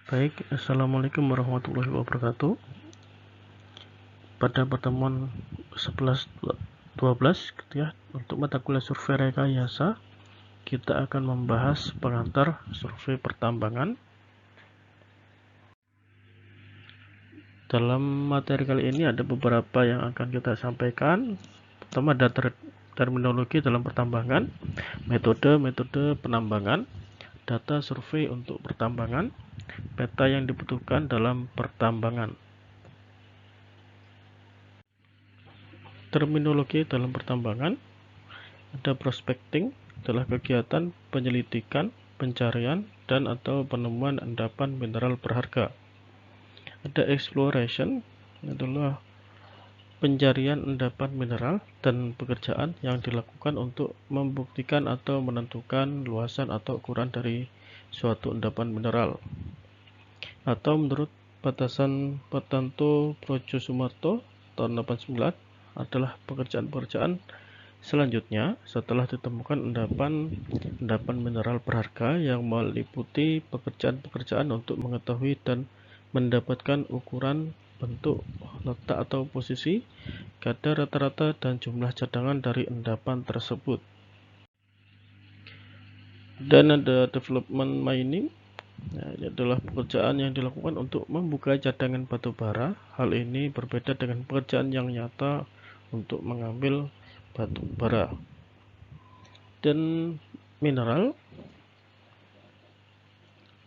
Baik, Assalamualaikum warahmatullahi wabarakatuh. Pada pertemuan 11-12 gitu ya, untuk mata kuliah survei rekayasa, kita akan membahas pengantar survei pertambangan. Dalam materi kali ini ada beberapa yang akan kita sampaikan. Pertama ada terminologi dalam pertambangan, metode penambangan, data survei untuk pertambangan, peta yang dibutuhkan dalam pertambangan. Terminologi dalam pertambangan, ada prospecting, adalah kegiatan penyelidikan, pencarian, dan atau penemuan endapan mineral berharga. Ada exploration, adalah pencarian endapan mineral dan pekerjaan yang dilakukan untuk membuktikan atau menentukan luasan atau ukuran dari suatu endapan mineral. Atau menurut batasan Petanto Projo-Sumarto tahun 89 adalah pekerjaan-pekerjaan selanjutnya setelah ditemukan endapan mineral berharga yang meliputi pekerjaan-pekerjaan untuk mengetahui dan mendapatkan ukuran, bentuk, letak atau posisi, kadar rata-rata dan jumlah cadangan dari endapan tersebut. Dan ada development mining. Ini adalah pekerjaan yang dilakukan untuk membuka cadangan batu bara. Hal ini berbeda dengan pekerjaan yang nyata untuk mengambil batu bara. Dan mineral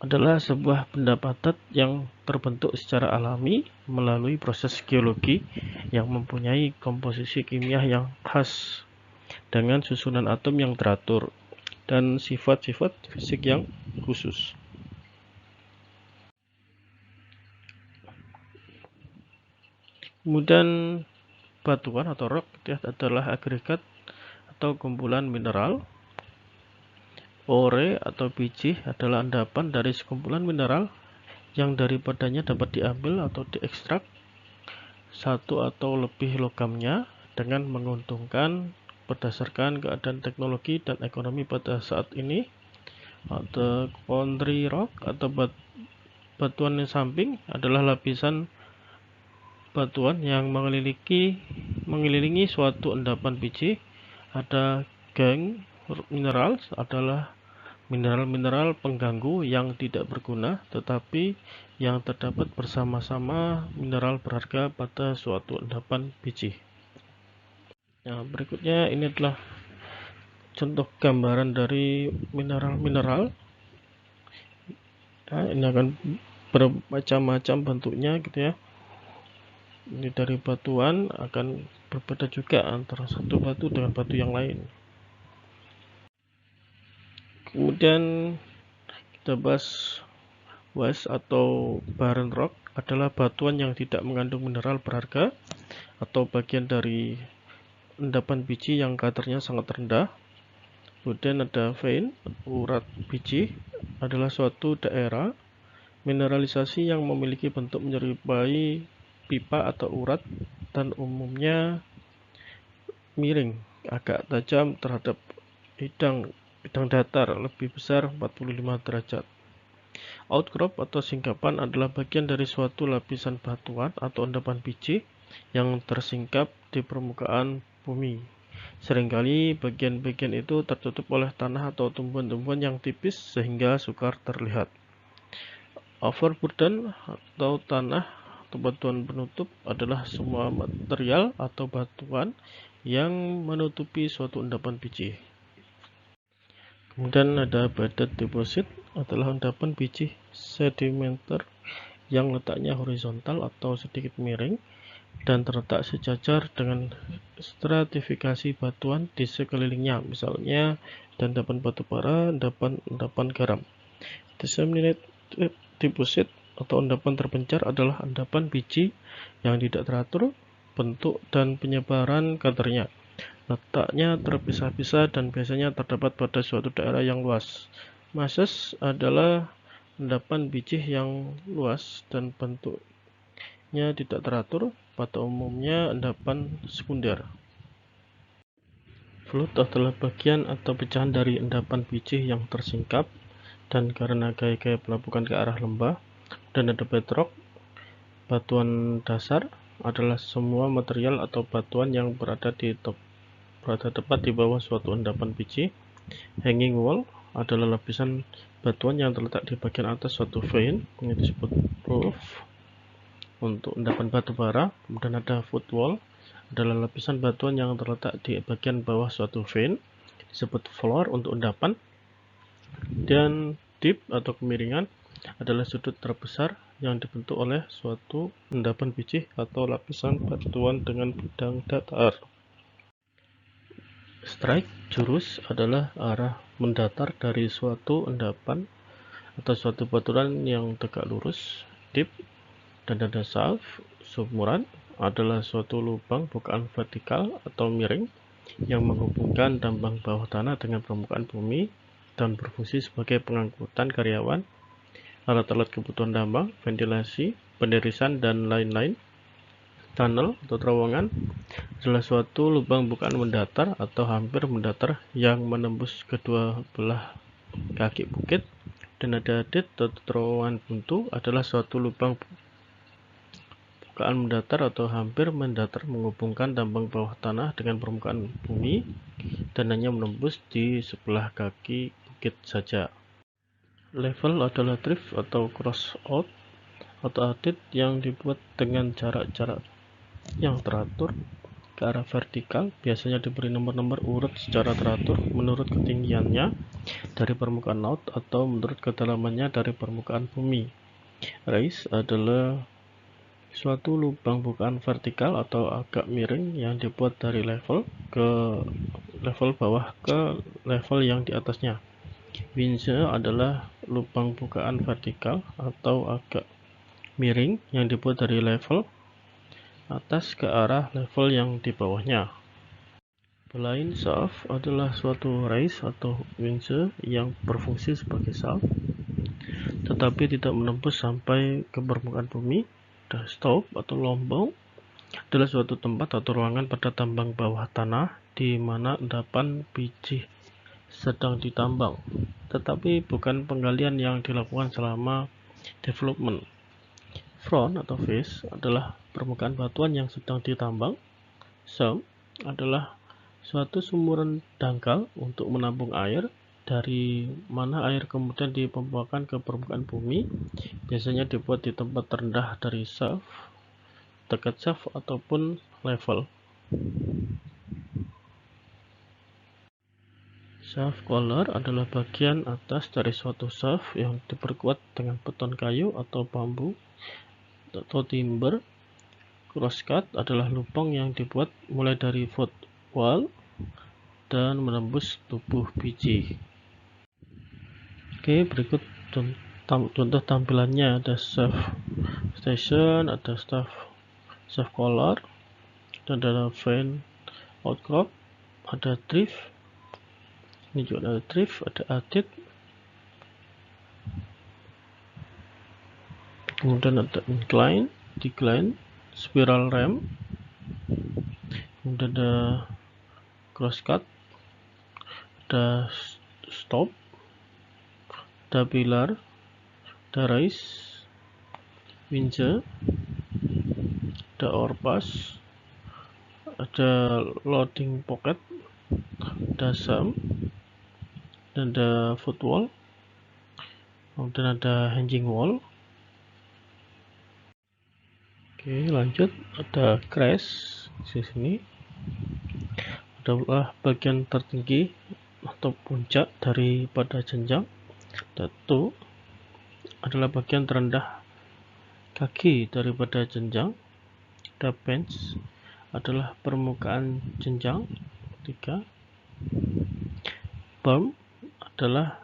adalah sebuah benda padat yang terbentuk secara alami melalui proses geologi yang mempunyai komposisi kimia yang khas dengan susunan atom yang teratur dan sifat-sifat fisik yang khusus. Kemudian batuan atau rock adalah agregat atau kumpulan mineral. Ore atau biji adalah endapan dari sekumpulan mineral yang daripadanya dapat diambil atau diekstrak satu atau lebih logamnya dengan menguntungkan berdasarkan keadaan teknologi dan ekonomi pada saat ini. Atau country rock atau batuan yang samping adalah lapisan batuan yang mengelilingi suatu endapan biji. Ada gangue minerals adalah mineral-mineral pengganggu yang tidak berguna tetapi yang terdapat bersama-sama mineral berharga pada suatu endapan biji. Nah, berikutnya ini adalah contoh gambaran dari mineral-mineral. Nah, ini akan bermacam-macam bentuknya gitu ya. Ini dari batuan akan berbeda juga antara satu batu dengan batu yang lain. Kemudian kita bahas waste atau barren rock adalah batuan yang tidak mengandung mineral berharga atau bagian dari endapan biji yang kadarnya sangat rendah. Kemudian ada vein, urat biji adalah suatu daerah mineralisasi yang memiliki bentuk menyerupai pipa atau urat dan umumnya miring, agak tajam terhadap bidang datar, lebih besar 45 derajat. Outcrop atau singkapan adalah bagian dari suatu lapisan batuan atau endapan biji yang tersingkap di permukaan bumi. Seringkali bagian-bagian itu tertutup oleh tanah atau tumbuhan-tumbuhan yang tipis sehingga sukar terlihat. Overburden atau tanah atau batuan penutup adalah semua material atau batuan yang menutupi suatu endapan biji. Kemudian ada bedded deposit adalah endapan biji sedimenter yang letaknya horizontal atau sedikit miring dan terletak sejajar dengan stratifikasi batuan di sekelilingnya, misalnya endapan batu bara, endapan garam. Disseminated deposit atau endapan terpencar adalah endapan biji yang tidak teratur bentuk dan penyebaran kadarnya. Letaknya terpisah-pisah dan biasanya terdapat pada suatu daerah yang luas. Masses adalah endapan biji yang luas dan bentuknya tidak teratur, pada umumnya endapan sekunder. Float adalah bagian atau pecahan dari endapan biji yang tersingkap dan karena gaya-gaya pelapukan ke arah lembah. Dan ada bedrock. Batuan dasar adalah semua material atau batuan yang berada tepat di bawah suatu endapan biji. Hanging wall adalah lapisan batuan yang terletak di bagian atas suatu vein, ini disebut roof untuk endapan batu bara. Kemudian ada footwall, adalah lapisan batuan yang terletak di bagian bawah suatu vein, disebut floor untuk endapan. Dan dip atau kemiringan adalah sudut terbesar yang dibentuk oleh suatu endapan biji atau lapisan batuan dengan bidang datar. Strike, jurus, adalah arah mendatar dari suatu endapan atau suatu batuan yang tegak lurus. Dip dan ada salve, sumuran, adalah suatu lubang bukaan vertikal atau miring yang menghubungkan tambang bawah tanah dengan permukaan bumi dan berfungsi sebagai pengangkutan karyawan, alat-alat kebutuhan tambang, ventilasi, penirisan, dan lain-lain. Tunnel atau terowongan adalah suatu lubang bukaan mendatar atau hampir mendatar yang menembus kedua belah kaki bukit. Dan ada dit atau terowongan buntu adalah suatu lubang bukaan mendatar atau hampir mendatar menghubungkan tambang bawah tanah dengan permukaan bumi dan hanya menembus di sebelah kaki bukit saja. Level adalah drift atau cross out atau adit yang dibuat dengan jarak-jarak yang teratur ke arah vertikal, biasanya diberi nomor-nomor urut secara teratur menurut ketinggiannya dari permukaan laut atau menurut kedalamannya dari permukaan bumi. Raise adalah suatu lubang bukaan vertikal atau agak miring yang dibuat dari level bawah ke level yang di atasnya. Winze adalah lubang bukaan vertikal atau agak miring yang dibuat dari level atas ke arah level yang di bawahnya. Plain shaft adalah suatu raise atau winze yang berfungsi sebagai shaft tetapi tidak menembus sampai ke permukaan bumi. Stope atau lombong adalah suatu tempat atau ruangan pada tambang bawah tanah di mana endapan biji sedang ditambang, tetapi bukan penggalian yang dilakukan selama development. Front atau face adalah permukaan batuan yang sedang ditambang. Sump adalah suatu sumuran dangkal untuk menampung air, dari mana air kemudian dipompakan ke permukaan bumi, biasanya dibuat di tempat terendah dari shaft, dekat shaft ataupun level. Shaft collar adalah bagian atas dari suatu shaft yang diperkuat dengan beton kayu atau bambu atau timber. Crosscut adalah lubang yang dibuat mulai dari footwall dan menembus tubuh biji. Oke, berikut contoh tampilannya. Ada shaft station, ada shaft collar, dan ada vein outcrop, ada drift, ini juga ada drift, ada adit, kemudian ada incline, decline, spiral ramp, kemudian ada crosscut, ada stop, ada pilar, ada raise, winze, ada overpass, ada loading pocket, ada sump, dan ada footwall, kemudian ada hanging wall. Oke, lanjut. Ada crash di sini adalah bagian tertinggi atau puncak daripada jenjang. Datu adalah bagian terendah kaki daripada jenjang. The bench adalah permukaan jenjang. 3. Berm adalah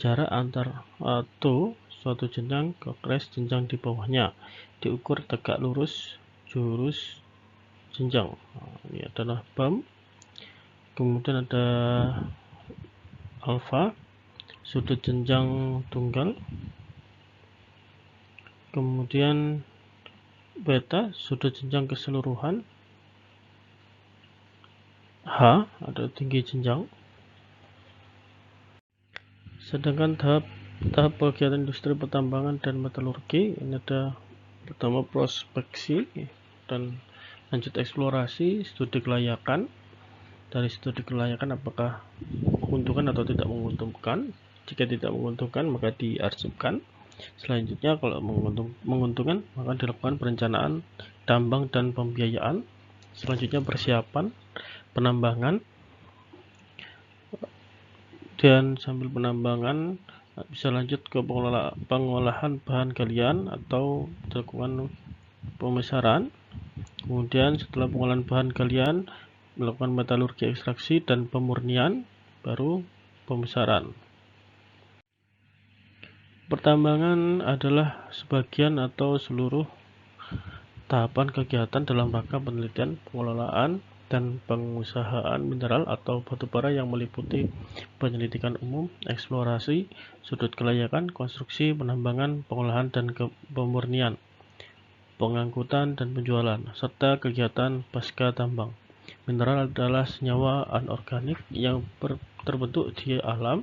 jarak antar atau suatu jenjang ke crash jenjang di bawahnya, diukur tegak lurus jurus jenjang. Ini adalah berm. Kemudian ada alpha, sudut jenjang tunggal. Kemudian beta, sudut jenjang keseluruhan. H, ada tinggi jenjang. Sedangkan tahap Tahap kegiatan industri pertambangan dan metalurgi ini ada pertama prospeksi dan lanjut eksplorasi, studi kelayakan. Dari studi kelayakan apakah menguntungkan atau tidak menguntungkan. Jika tidak menguntungkan maka diarsipkan. Selanjutnya kalau menguntungkan maka dilakukan perencanaan tambang dan pembiayaan. Selanjutnya persiapan penambangan, dan sambil penambangan bisa lanjut ke pengolahan bahan galian atau dilakukan pemisaran. Kemudian setelah pengolahan bahan galian melakukan metalurgi, ekstraksi, dan pemurnian, baru pemisaran. Pertambangan adalah sebagian atau seluruh tahapan kegiatan dalam rangka penelitian, pengelolaan, dan pengusahaan mineral atau batubara yang meliputi penyelidikan umum, eksplorasi, sudut kelayakan, konstruksi, penambangan, pengolahan, dan pemurnian, pengangkutan dan penjualan, serta kegiatan pasca tambang. Mineral adalah senyawa anorganik yang terbentuk di alam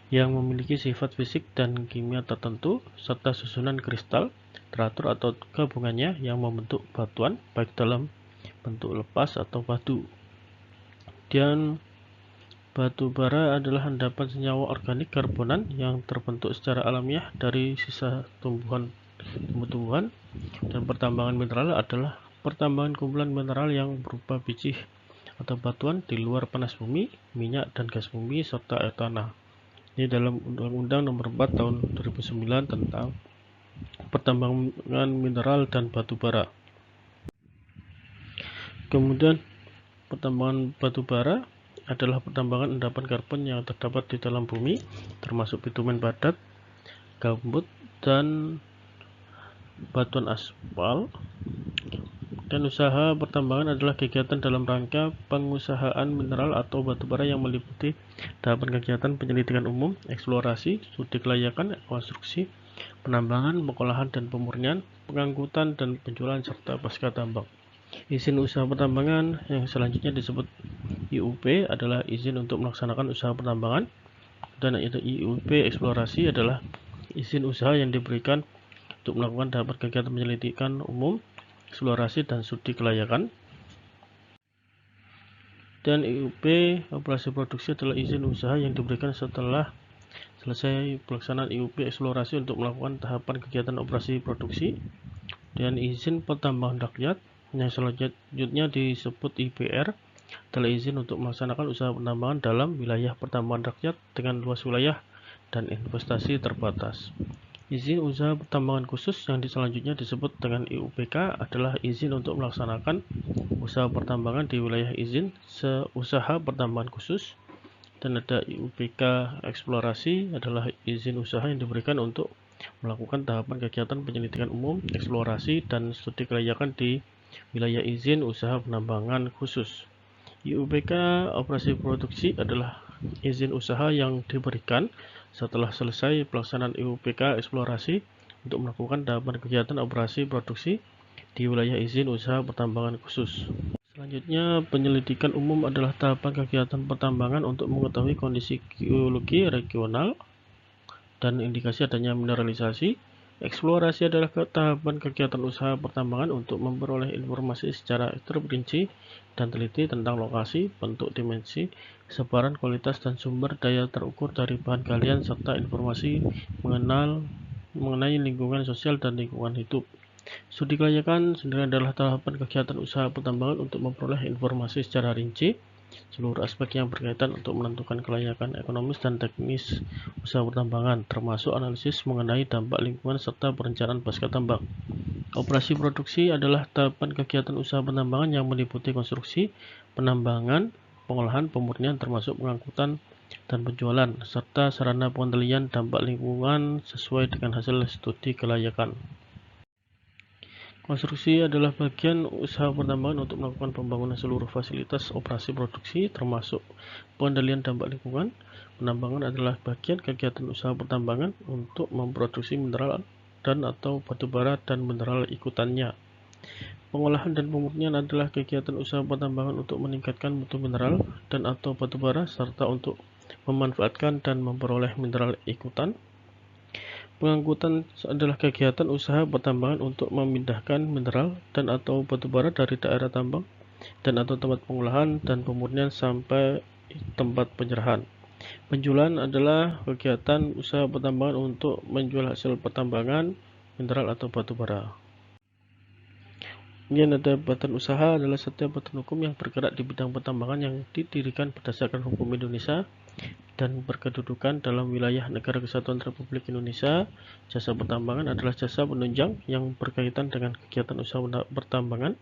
yang memiliki sifat fisik dan kimia tertentu, serta susunan kristal teratur atau gabungannya yang membentuk batuan, baik dalam bentuk lepas atau batu. Dan batu bara adalah endapan senyawa organik karbonan yang terbentuk secara alamiah dari sisa tumbuh-tumbuhan. Dan pertambangan mineral adalah pertambangan kumpulan mineral yang berupa biji atau batuan di luar panas bumi, minyak dan gas bumi, serta air tanah. Ini dalam Undang-Undang Nomor 4 Tahun 2009 tentang pertambangan mineral dan batu bara. Kemudian pertambangan batu bara adalah pertambangan endapan karbon yang terdapat di dalam bumi, termasuk bitumen padat, gambut, dan batuan aspal. Dan usaha pertambangan adalah kegiatan dalam rangka pengusahaan mineral atau batubara yang meliputi tahapan kegiatan penyelidikan umum, eksplorasi, studi kelayakan, konstruksi, penambangan, pengolahan dan pemurnian, pengangkutan dan penjualan, serta pasca tambang. Izin usaha pertambangan yang selanjutnya disebut IUP adalah izin untuk melaksanakan usaha pertambangan, dan IUP eksplorasi adalah izin usaha yang diberikan untuk melakukan tahapan kegiatan penyelidikan umum, eksplorasi, dan studi kelayakan. Dan IUP operasi produksi adalah izin usaha yang diberikan setelah selesai pelaksanaan IUP eksplorasi untuk melakukan tahapan kegiatan operasi produksi. Dan izin pertambangan rakyat yang selanjutnya disebut IPR adalah izin untuk melaksanakan usaha penambangan dalam wilayah pertambangan rakyat dengan luas wilayah dan investasi terbatas. Izin usaha pertambangan khusus yang selanjutnya disebut dengan IUPK adalah izin untuk melaksanakan usaha pertambangan di wilayah izin usaha pertambangan khusus. Dan ada IUPK eksplorasi adalah izin usaha yang diberikan untuk melakukan tahapan kegiatan penyelidikan umum, eksplorasi, dan studi kelayakan di wilayah izin usaha penambangan khusus. IUPK operasi produksi adalah izin usaha yang diberikan setelah selesai pelaksanaan IUPK eksplorasi untuk melakukan tahapan kegiatan operasi produksi di wilayah izin usaha pertambangan khusus. Selanjutnya, penyelidikan umum adalah tahapan kegiatan pertambangan untuk mengetahui kondisi geologi regional dan indikasi adanya mineralisasi. Eksplorasi adalah tahapan kegiatan usaha pertambangan untuk memperoleh informasi secara terperinci dan teliti tentang lokasi, bentuk, dimensi, sebaran, kualitas, dan sumber daya terukur dari bahan galian, serta informasi mengenai lingkungan sosial dan lingkungan hidup. Studi kelayakan sendiri adalah tahapan kegiatan usaha pertambangan untuk memperoleh informasi secara rinci seluruh aspek yang berkaitan untuk menentukan kelayakan ekonomis dan teknis usaha pertambangan, termasuk analisis mengenai dampak lingkungan serta perencanaan pasca tambang. Operasi produksi adalah tahapan kegiatan usaha pertambangan yang meliputi konstruksi, penambangan, pengolahan, pemurnian, termasuk pengangkutan dan penjualan, serta sarana pengendalian dampak lingkungan sesuai dengan hasil studi kelayakan. Konstruksi adalah bagian usaha pertambangan untuk melakukan pembangunan seluruh fasilitas operasi produksi, termasuk pengendalian dampak lingkungan. Penambangan adalah bagian kegiatan usaha pertambangan untuk memproduksi mineral dan atau batubara dan mineral ikutannya. Pengolahan dan pemurnian adalah kegiatan usaha pertambangan untuk meningkatkan mutu mineral dan atau batubara serta untuk memanfaatkan dan memperoleh mineral ikutan. Pengangkutan adalah kegiatan usaha pertambangan untuk memindahkan mineral dan atau batu bara dari daerah tambang dan atau tempat pengolahan dan pemurnian sampai tempat penyerahan. Penjualan adalah kegiatan usaha pertambangan untuk menjual hasil pertambangan, mineral atau batu bara. Kemudian ada badan usaha adalah setiap badan hukum yang bergerak di bidang pertambangan yang didirikan berdasarkan hukum Indonesia dan berkedudukan dalam wilayah Negara Kesatuan Republik Indonesia. Jasa pertambangan adalah jasa penunjang yang berkaitan dengan kegiatan usaha pertambangan.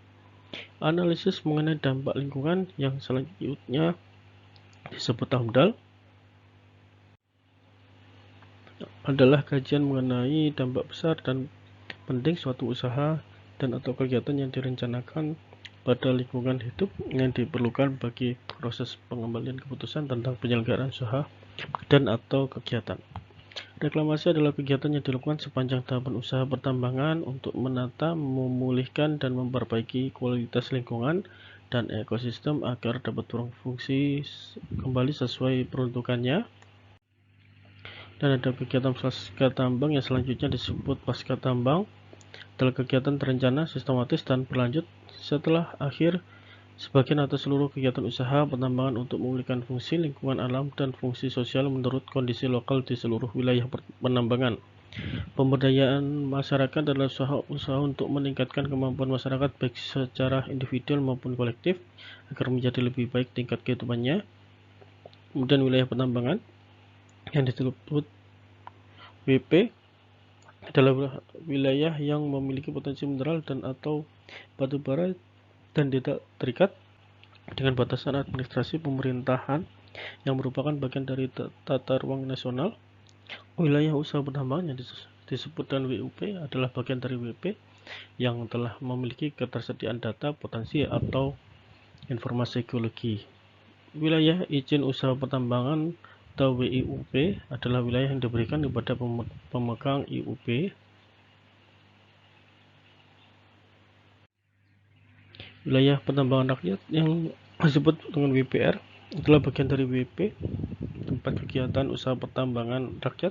Analisis mengenai dampak lingkungan yang selanjutnya disebut AMDAL adalah kajian mengenai dampak besar dan penting suatu usaha dan atau kegiatan yang direncanakan pada lingkungan hidup yang diperlukan bagi proses pengambilan keputusan tentang penyelenggaraan usaha dan atau kegiatan. Reklamasi adalah kegiatan yang dilakukan sepanjang tahapan usaha pertambangan untuk menata, memulihkan, dan memperbaiki kualitas lingkungan dan ekosistem agar dapat berfungsi kembali sesuai peruntukannya. Dan ada kegiatan pasca tambang yang selanjutnya disebut pasca tambang adalah kegiatan terencana, sistematis, dan berlanjut setelah akhir sebagian atau seluruh kegiatan usaha pertambangan untuk memulihkan fungsi lingkungan alam dan fungsi sosial menurut kondisi lokal di seluruh wilayah penambangan. Pemberdayaan masyarakat adalah usaha untuk meningkatkan kemampuan masyarakat baik secara individual maupun kolektif agar menjadi lebih baik tingkat kehidupannya. Kemudian wilayah penambangan yang disebut WP adalah wilayah yang memiliki potensi mineral dan atau batu bara dan tidak terikat dengan batasan administrasi pemerintahan yang merupakan bagian dari tata ruang nasional. Wilayah usaha pertambangan yang disebut dengan WUP adalah bagian dari WP yang telah memiliki ketersediaan data potensi atau informasi geologi. Wilayah izin usaha pertambangan atau WIUP adalah wilayah yang diberikan kepada pemegang IUP. Wilayah penambangan rakyat yang disebut dengan WPR adalah bagian dari WP, tempat kegiatan usaha pertambangan rakyat.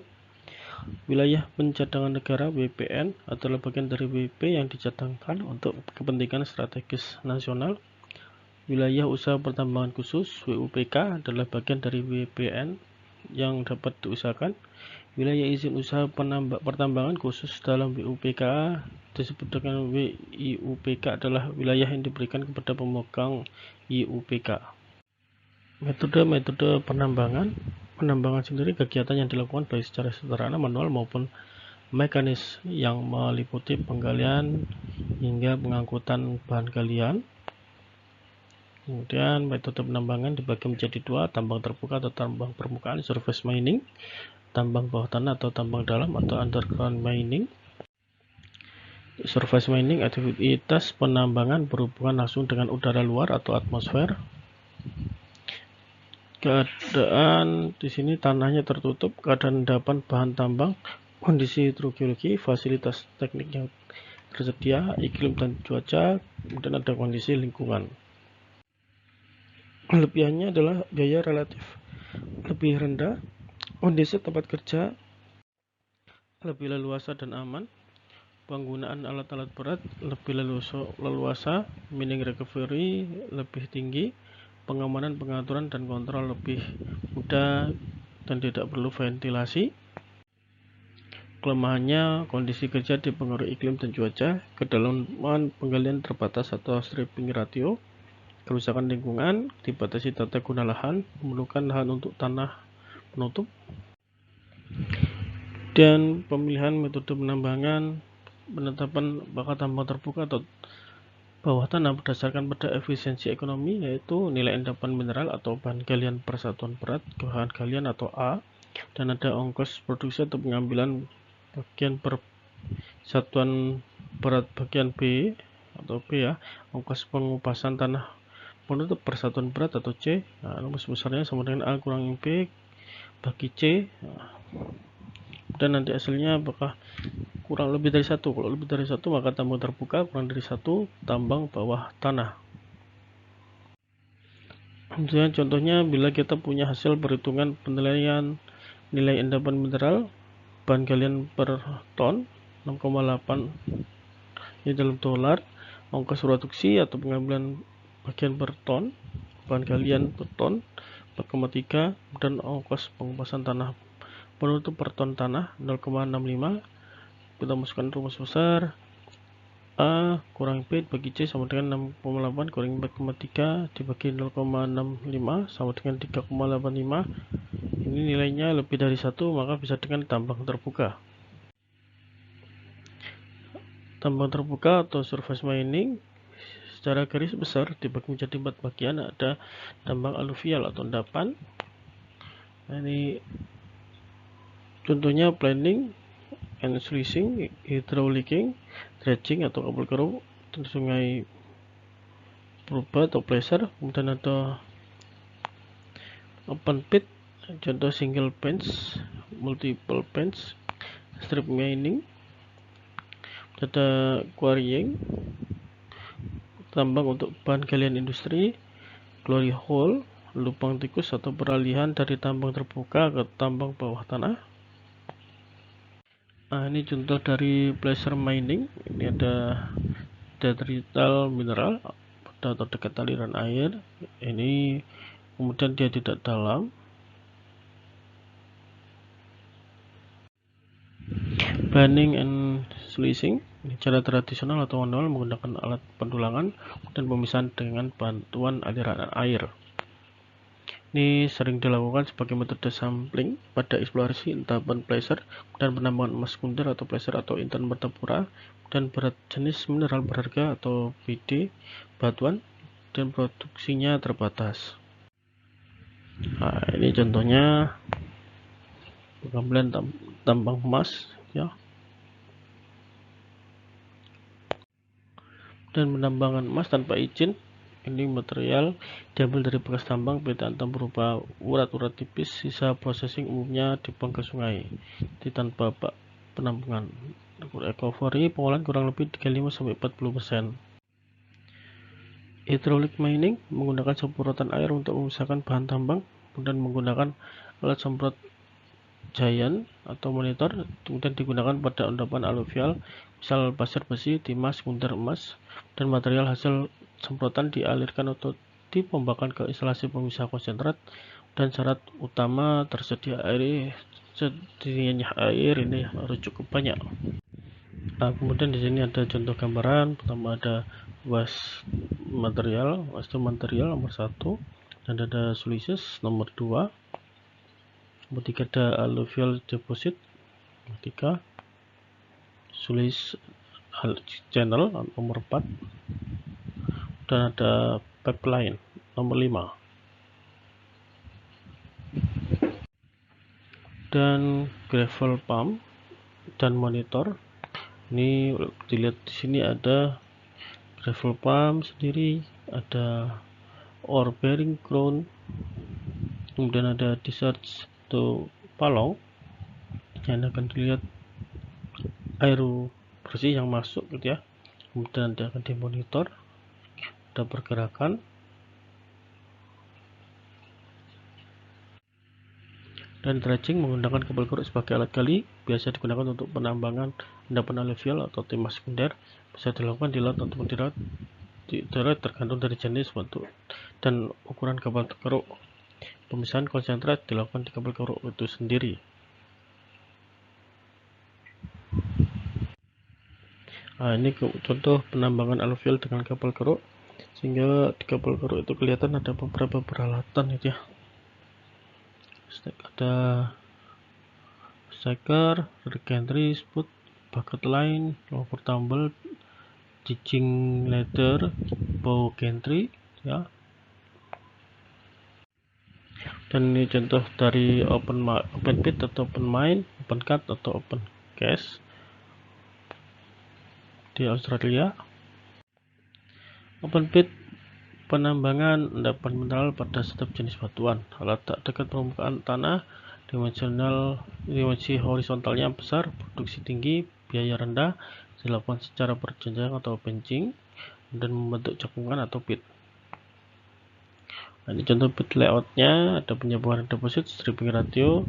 Wilayah pencadangan negara WPN adalah bagian dari WP yang dicadangkan untuk kepentingan strategis nasional. Wilayah usaha pertambangan khusus WUPK adalah bagian dari WPN yang dapat diusahakan. Wilayah izin usaha pertambangan khusus dalam WUPK disebut dengan WIUPK adalah wilayah yang diberikan kepada pemegang IUPK. Metode penambangan sendiri kegiatan yang dilakukan baik secara sederhana, manual maupun mekanis yang meliputi penggalian hingga pengangkutan bahan galian. Kemudian metode penambangan dibagi menjadi dua, tambang terbuka atau tambang permukaan, surface mining, tambang bawah tanah atau tambang dalam atau underground mining. Surface mining aktivitas penambangan berhubungan langsung dengan udara luar atau atmosfer. Keadaan di sini tanahnya tertutup, keadaan endapan bahan tambang, kondisi hidrogeologi, fasilitas teknik yang tersedia, iklim dan cuaca, kemudian ada kondisi lingkungan. Kelebihannya adalah biaya relatif lebih rendah, kondisi tempat kerja lebih leluasa dan aman, penggunaan alat-alat berat lebih leluasa, mining recovery lebih tinggi, pengamanan, pengaturan, dan kontrol lebih mudah dan tidak perlu ventilasi. Kelemahannya, kondisi kerja dipengaruhi iklim dan cuaca, kedalaman penggalian terbatas atau stripping ratio, kerusakan lingkungan, dibatasi tata guna lahan, memerlukan lahan untuk tanah penutup, dan pemilihan metode penambangan, penetapan bakat tambang terbuka atau bawah tanah berdasarkan pada efisiensi ekonomi, yaitu nilai endapan mineral atau bahan galian per satuan berat bahan galian atau A, dan ada ongkos produksi atau pengambilan bagian per satuan berat bagian B atau B ya, ongkos pengupasan tanah penutup per satuan berat atau C. Rumus besarnya sama dengan A kurang B bagi C. Dan nanti hasilnya apakah kurang lebih dari 1. Kalau lebih dari 1 maka tambang terbuka, kurang dari 1 tambang bawah tanah. Contohnya bila kita punya hasil perhitungan penilaian nilai endapan mineral bahan galian per ton 6,8 ini dalam dolar. Ongkos produksi atau pengambilan bagian per ton bahan galian per ton 4,3, dan ongkos pengepasan tanah penutup per ton tanah 0,65. Kita masukkan rumus besar A kurang B bagi C sama dengan 6,8 kurangi 4,3 dibagi 0,65 sama dengan 3,85. Ini nilainya lebih dari 1, maka bisa dengan tambang terbuka. Tambang terbuka atau surface mining secara garis besar dibagi menjadi 4 bagian. Ada tambang aluvial atau endapan. Nah, ini contohnya planning and sluicing, hydraulicking, dredging atau kabel keruk dan sungai purba atau placer. Kemudian ada open pit, contoh single bench, multiple bench, strip mining. Ada quarrying, tambang untuk bahan galian industri, glory hole, lubang tikus atau peralihan dari tambang terbuka ke tambang bawah tanah. Nah, ini contoh dari placer mining. Ini ada detrital mineral atau dekat aliran air. Ini kemudian dia tidak dalam. Planning and sluicing, ini cara tradisional atau manual menggunakan alat pendulangan dan pemisahan dengan bantuan aliran air. Ini sering dilakukan sebagai metode sampling pada eksplorasi endapan placer dan penambangan emas sekunder atau placer atau intan bertempura dan berat jenis mineral berharga atau BD batuan, dan produksinya terbatas. Nah, ini contohnya pengambilan tambang emas ya, dan penambangan emas tanpa izin. Ini material diambil dari bekas tambang PT Antam berupa urat-urat tipis. Sisa processing umumnya dibuang ke sungai di tanpa penambangan. Recovery pengolahan kurang lebih 35-40%. Hydraulic mining menggunakan semprotan air untuk memisahkan bahan tambang, kemudian menggunakan alat semprot giant atau monitor, kemudian digunakan pada endapan aluvial, misal pasir besi, timah, sekunder emas, dan material hasil semprotan dialirkan atau dipombakan ke instalasi pemisah konsentrat, dan syarat utama tersedianya air ini harus cukup banyak. Nah, kemudian di sini ada contoh gambaran. Pertama ada waste material nomor 1, dan ada sluices nomor 2. Nomor 3 ada alluvial deposit, nomor 3 sluice channel nomor 4, dan ada pipeline nomor 5. Dan gravel pump dan monitor. Ini dilihat di sini ada gravel pump sendiri, ada ore bearing ground, kemudian ada discharge atau palong yang akan dilihat air bersih yang masuk gitu ya. Kemudian dia akan dimonitor, ada pergerakan. Dan dredging menggunakan kabel keruk sebagai alat gali, biasa digunakan untuk penambangan endapan aluvial atau timah sekunder. Bisa dilakukan di laut ataupun di darat tergantung dari jenis, bentuk, dan ukuran kabel keruk. Pemisahan konsentrat dilakukan di kabel keruk itu sendiri. Nah, ini contoh penambangan aluvial dengan kabel keruk, sehingga di kabel keruk itu kelihatan ada beberapa peralatan gitu ya. Ada stacker, gantry, spout, bucket line, lower tumble, jiging ladder, bow gantry ya. Dan ini contoh dari open pit atau open mine, open cut atau open cast di Australia. Open pit penambangan endapan mineral pada setiap jenis batuan. Letak dekat permukaan tanah, dimensi horizontalnya besar, produksi tinggi, biaya rendah, dilakukan secara berjenjang atau benching, dan membentuk cekungan atau pit. Nah, ini contoh bit layoutnya, ada penyebaran deposit, stripping ratio,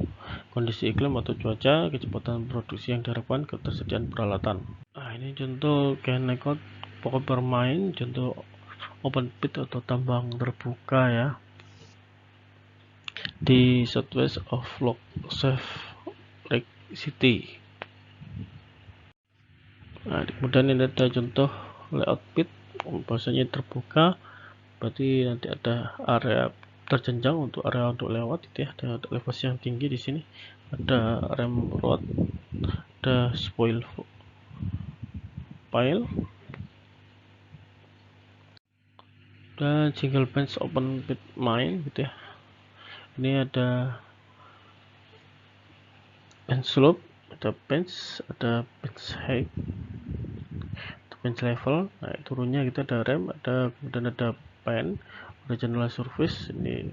kondisi iklim atau cuaca, kecepatan produksi yang diharapkan, ketersediaan peralatan. Nah, ini contoh Kennecott pokok bermain, contoh open pit atau tambang terbuka ya, di southwest of Lake City. Nah, kemudian ini ada contoh layout pit, bahwasanya terbuka, berarti nanti ada area terjenjang untuk area untuk lewat itu ya, ada elevasi yang tinggi di sini, ada rem road, ada spoil pile, dan single bench open pit mine gitu ya. Ini ada bench slope, ada bench height, ada bench level. Nah, turunnya kita ada rem, ada kemudian ada pan, original surface, ini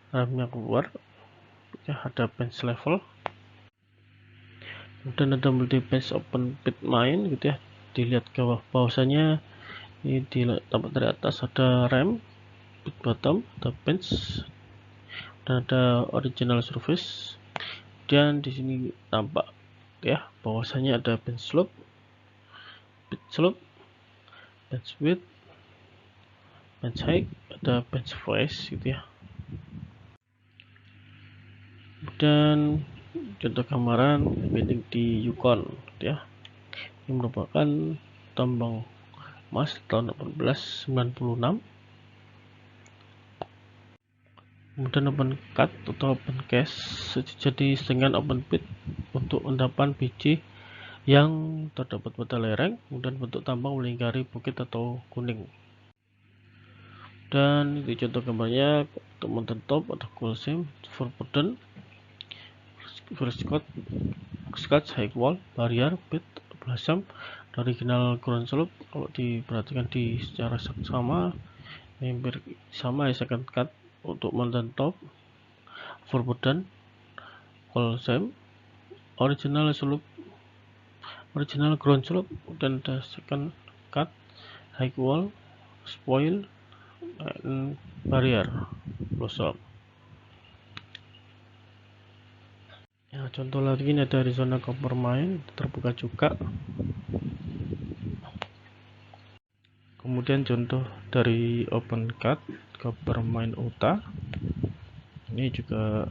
remnya keluar ya, ada bench level, kemudian ada multi bench open pit mine gitu ya. Dilihat ke bawahnya ini di tempat dari atas ada rem, pit bottom, ada bench, dan ada original surface. Dan di sini tampak ya bahwasanya ada bench slope, pit slope, bench width, bench height, ada bench face gitu ya. Dan contoh gambaran mining di Yukon gitu ya. Ini merupakan tambang emas tahun 1896. Kemudian open cut atau open cast jadi setengah open pit untuk endapan biji yang terdapat pada lereng, kemudian bentuk tambang melingkari bukit atau kuning. Dan di contoh gambarnya untuk mountain top ada cool seam, forbidden, first scotch, high wall, barrier, pit, blossom, original ground slope. Kalau diperhatikan di secara sama, hampir sama ya, second cut untuk mountain top, forbidden, cool seam, original slope, original ground slope, dan the second cut, high wall, spoil, and barrier, blossom. Ya, contoh lagi ini ada Arizona Copper Mine terbuka juga. Kemudian contoh dari open cut Copper Mine Utah. Ini juga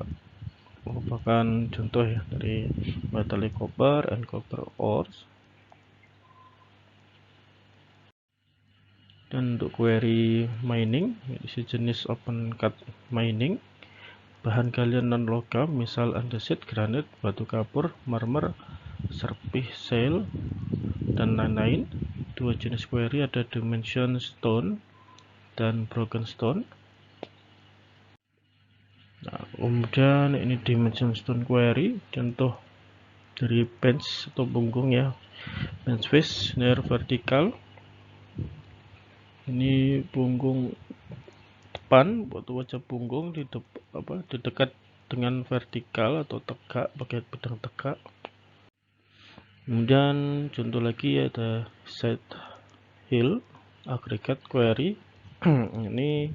merupakan contoh ya dari metallic copper and copper ores. Dan untuk query mining, sejenis open cut mining, bahan galian non logam misal andesit, granit, batu kapur, marmer, serpih, shale, dan lain-lain. Dua jenis query ada dimension stone dan broken stone. Nah, kemudian ini dimension stone query, contoh dari bench atau punggung ya, bench face near vertical. Ini punggung depan atau wajah punggung di dekat dengan vertikal atau tegak, bagian bidang tegak. Kemudian contoh lagi ada side hill aggregate query. Ini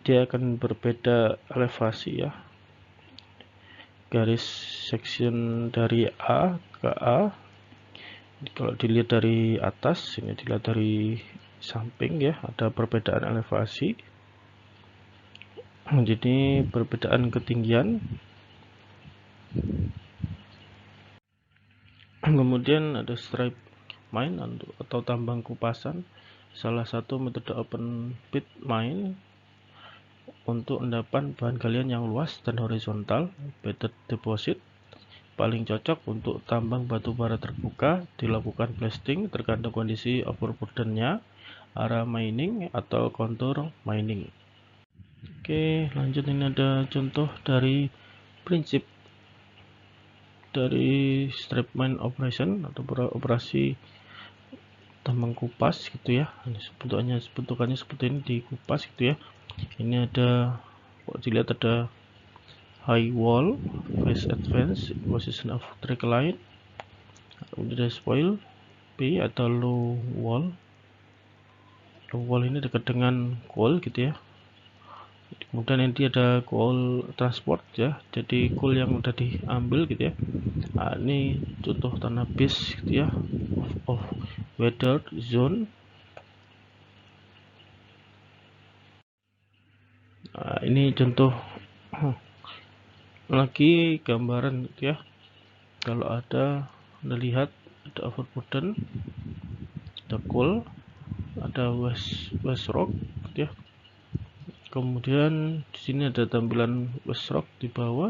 dia akan berbeda elevasi ya, garis section dari A ke A. Kalau dilihat dari atas, ini dilihat dari samping ya, ada perbedaan elevasi, jadi perbedaan ketinggian. Kemudian ada stripe mine atau tambang kupasan, salah satu metode open pit mine untuk endapan bahan galian yang luas dan horizontal. Bedded deposit paling cocok untuk tambang batu bara terbuka, dilakukan blasting tergantung kondisi overburdennya, area mining atau kontur mining. Oke, lanjut, ini ada contoh dari prinsip dari strip mine operation atau operasi tambang kupas gitu ya. Bentukannya seperti ini, dikupas gitu ya. Ini ada, kok dilihat ada high wall, face advance, position of track line, kemudian ada spoil P atau low wall, wall ini dekat dengan coal gitu ya. Kemudian nanti ada coal transport ya, jadi coal yang udah diambil gitu ya. Nah, ini contoh tanah base gitu ya, of weather zone. Nah, ini contoh lagi gambaran gitu ya. Kalau ada Anda lihat ada overburden, ada coal, ada west rock gitu ya. Kemudian di sini ada tampilan west rock di bawah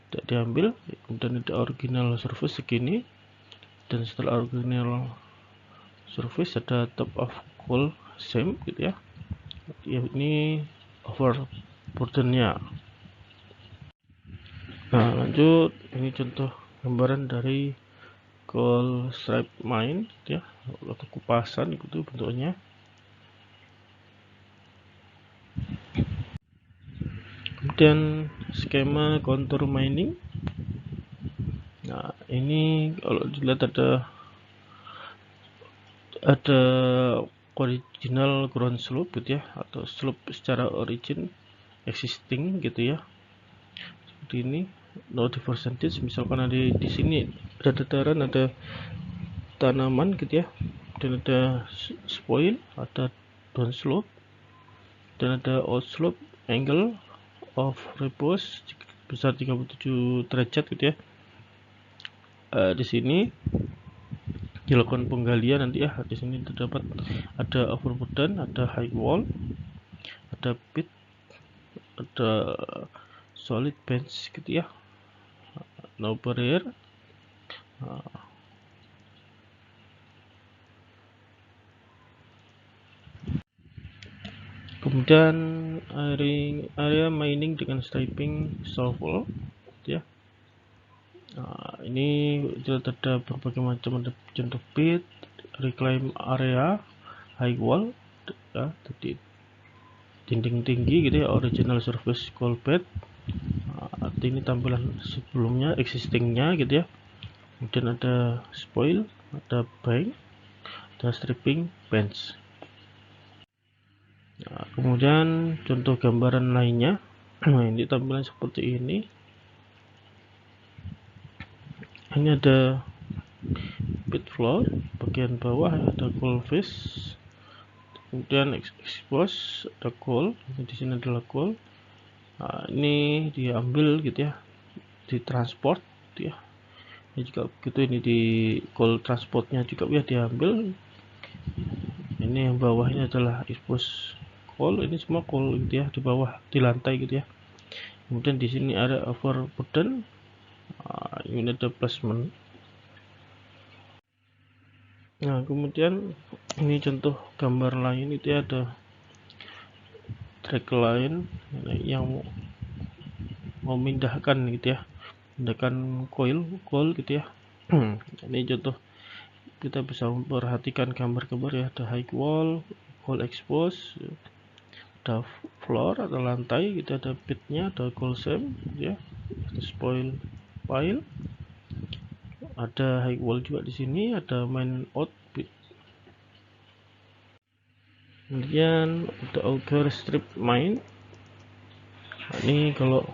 tidak diambil, kemudian ada original surface segini, dan setelah original surface ada top of coal seam gitu ya. Ini overburdennya. Nah, lanjut, ini contoh gambaran dari coal stripe mine gitu ya, atau kupasan gitu bentuknya. Kemudian skema contour mining. Nah, ini kalau dilihat ada original ground slope gitu ya, atau slope secara origin existing gitu ya, seperti ini. No percentage, misalkan ada di sini ada dataran, ada tanaman gitu ya, dan ada spoil, ada down slope, dan ada outslope angle of repose besar 37 derajat gitu ya. Di sini dilakukan penggalian nanti ya. Di sini terdapat ada overburden, ada high wall, ada pit, ada solid bench gitu ya, no barrier. Kemudian area mining dengan striping shovel gitu ya. Nah, ini ada berbagai macam, ada contoh pit, reclaim area, high wall ya, jadi dinding tinggi gitu ya, original surface coal bed. Nah, ini tampilan sebelumnya existingnya gitu ya. Kemudian ada spoil, ada bank, ada stripping bench. Nah, kemudian contoh gambaran lainnya. Nah, ini tampilan seperti ini. Ini ada pit floor, bagian bawah ada coal face, kemudian expose ada coal, di sini adalah coal. Nah, ini diambil gitu ya, ditransport gitu ya. Ini juga begitu, ini di coal transportnya juga ya diambil. Ini yang bawah ini adalah expose coal, ini semua coal gitu ya, di bawah di lantai gitu ya. Kemudian di sini ada overburden. Ini ada placement. Nah, kemudian ini contoh gambar lain itu ya, ada track line yang memindahkan gitu ya, memindahkan coil gitu ya. Ini contoh, kita bisa memperhatikan gambar-gambar ya, ada high wall, coil expose, ada floor atau lantai gitu, ada pitnya, ada coal seam gitu ya, ada spoil pile, ada high wall juga di sini, ada main out pit. Kemudian ada auger strip mine. Nah, ini kalau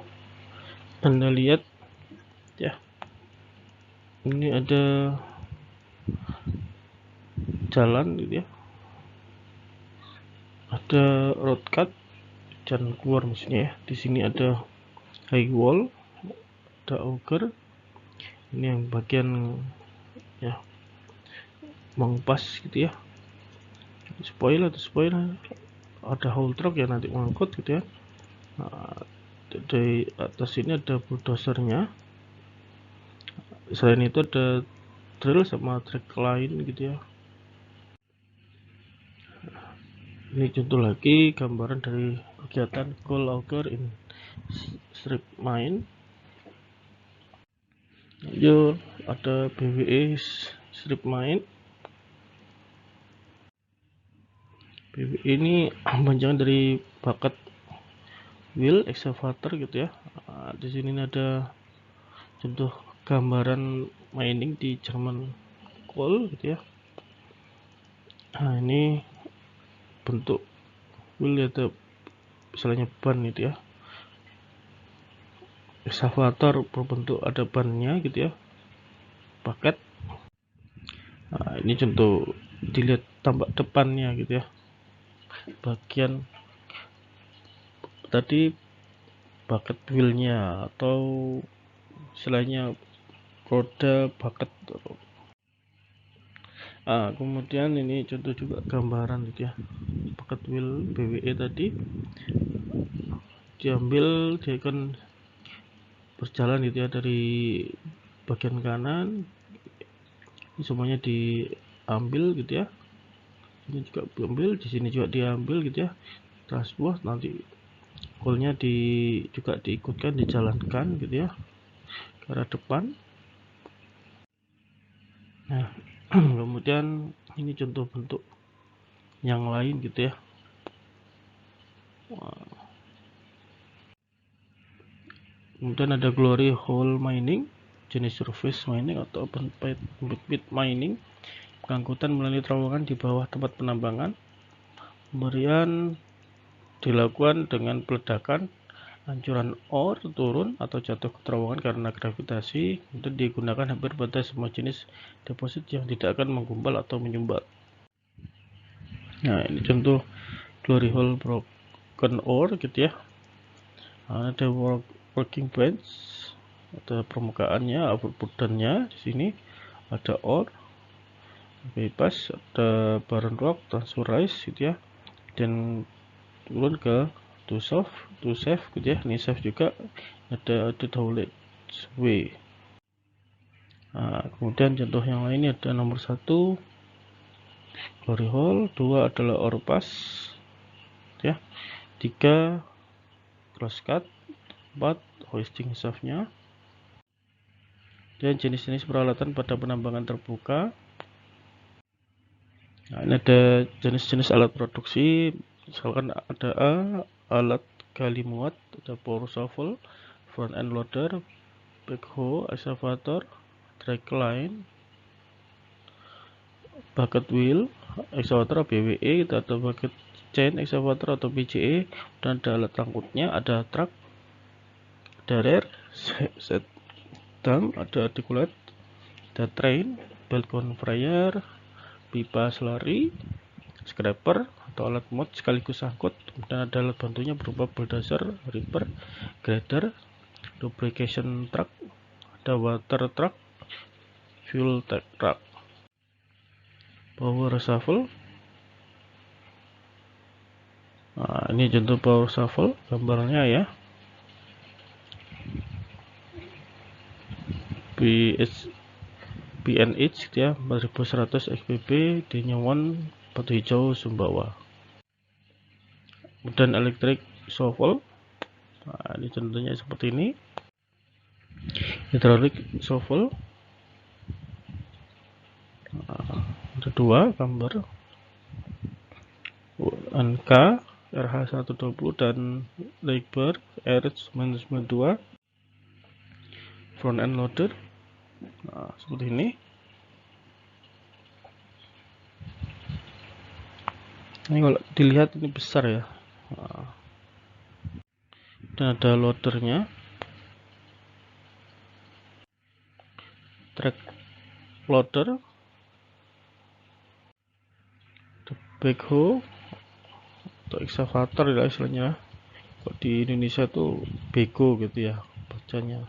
Anda lihat ya, ini ada jalan gitu ya, ada road cut, jalan keluar maksudnya ya. Di sini ada high wall, ada auger, ini yang bagian ya mengupas gitu ya, spoil, ada haul truck yang nanti mengangkut gitu ya. Nah, dari atas ini ada bulldozernya. Selain itu ada drill sama track lain gitu ya. Ini contoh lagi gambaran dari kegiatan coal auger in strip mine. Lanjut, ada BWE strip mine. BWE ini panjangan dari bakat wheel excavator gitu ya. Nah, di sini ada contoh gambaran mining di zaman coal gitu ya. Nah, ini bentuk wheel atau misalnya ban gitu ya. Excavator berbentuk ada bannya gitu ya, paket. Nah, ini contoh, dilihat tampak depannya gitu ya, bagian tadi bucket wheelnya atau istilahnya roda bucket. Kemudian ini contoh juga gambaran gitu ya, bucket wheel BWE tadi diambil, dia akan berjalan gitu ya dari bagian kanan, ini semuanya diambil gitu ya, ini juga diambil, di sini juga diambil gitu ya, transport nanti golnya juga diikutkan, dijalankan gitu ya ke arah depan. Nah kemudian ini contoh bentuk yang lain gitu ya. Kemudian ada glory hole mining, jenis surface mining atau open pit mining, pengangkutan melalui terowongan di bawah tempat penambangan. Pemberian dilakukan dengan peledakan, hancuran ore turun atau jatuh ke terowongan karena gravitasi. Kemudian digunakan hampir pada semua jenis deposit yang tidak akan menggumpal atau menyumbat. Nah ini contoh glory hole broken ore gitu ya. Ada working bench, ada permukaannya, outputnya di sini ada ore bebas, ada barren rock, transfer rise gitu ya, dan turun ke to save gitu ya. Ini save juga ada haulage way. Kemudian contoh yang lainnya ada nomor 1 glory hole, 2 adalah ore pass ya, 3 cross cut, 4 hoisting shaftnya. Dan jenis-jenis peralatan pada penambangan terbuka. Nah, ini ada jenis-jenis alat produksi, misalkan ada alat gali muat, ada power shovel, front end loader, backhoe, excavator, drag line, bucket wheel, excavator BWE, atau bucket chain excavator atau BCE, dan ada alat angkutnya, ada truck, ada rear set dump, ada articulate, ada train, belt conveyor, pipa slurry, scraper atau alat mod sekaligus angkut, dan ada alat bantunya berupa bulldozer, ripper, grader, lubrication truck, ada water truck, fuel truck, power shovel. Nah, ini contoh power shovel gambarnya ya, PNH gitu ya, 4100 XPP di Nyewon, Batu Hijau, Sumbawa. Kemudian electric shovel. Nah, ini contohnya seperti ini, hydraulic shovel. Ada 2 gambar, NK RH120 dan Liebherr RH992 front end loader. Nah, seperti ini. Ini kalau dilihat ini besar ya. Nah, dan ada loadernya, track loader, the backhoe atau excavator ya istilahnya. Kalau di Indonesia tuh bego gitu ya bacanya.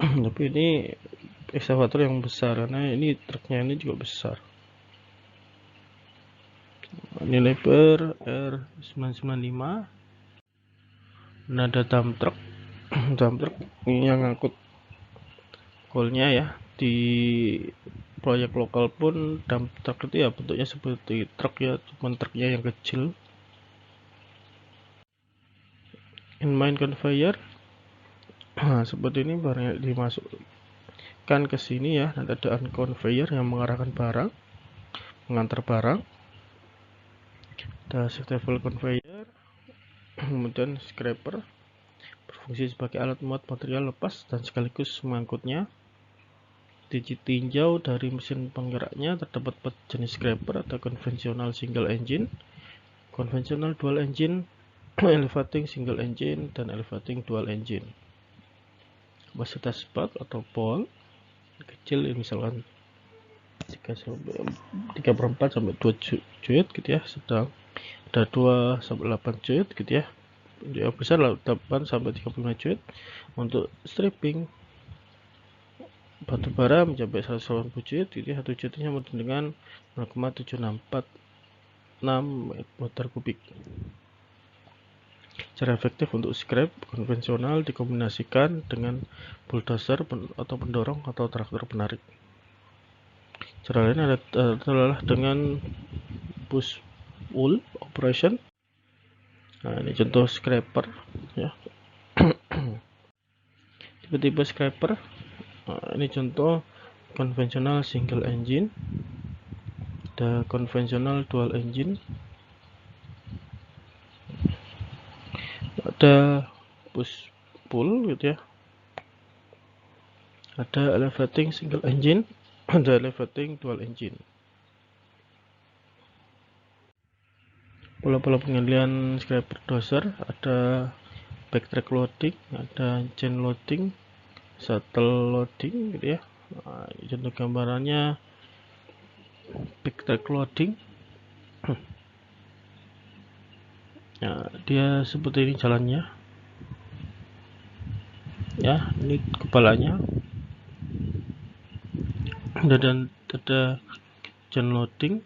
Tapi ini excavator yang besar karena ini truknya ini juga besar. Ini Liebherr R995. Nah, ada dump truck. Dump truck ini yang ngangkut golnya ya. Di proyek lokal pun dump truck itu ya bentuknya seperti truk ya, cuman truknya yang kecil. In mine conveyor. Nah, seperti ini barangnya dimasukkan ke sini ya. Nanti ada conveyor yang mengarahkan barang, mengantar barang. Ada level conveyor, kemudian scraper berfungsi sebagai alat muat material lepas dan sekaligus mengangkutnya. ditinjau dari mesin penggeraknya terdapat 4 jenis scraper, ada konvensional single engine, konvensional dual engine, elevating single engine, dan elevating dual engine. Kapasitas spark atau pole kecil misalkan 3/4 sampai 2 joule gitu ya, sedang ada 2 sampai 8 joule gitu ya. Yang besar 8 sampai 35 joule. Untuk stripping batu bara mencapai 180 joule gitu ya. 1 joule sama dengan 0,7646 meter kubik. Cara efektif untuk scrap konvensional dikombinasikan dengan bulldozer atau pendorong atau traktor penarik. Cara lain adalah dengan push pull operation. Nah, ini contoh scraper ya. Tipe-tipe scraper. Nah, ini contoh konvensional single engine, ada konvensional dual engine, ada push pull gitu ya, ada elevating single engine, ada elevating dual engine. Pola-pola pengalian scraper dozer ada backtrack loading, ada chain loading, shuttle loading gitu ya. Nah, contoh gambarannya backtrack loading. Nah, dia seperti ini jalannya ya, ini kepalanya, dan ada chain loading.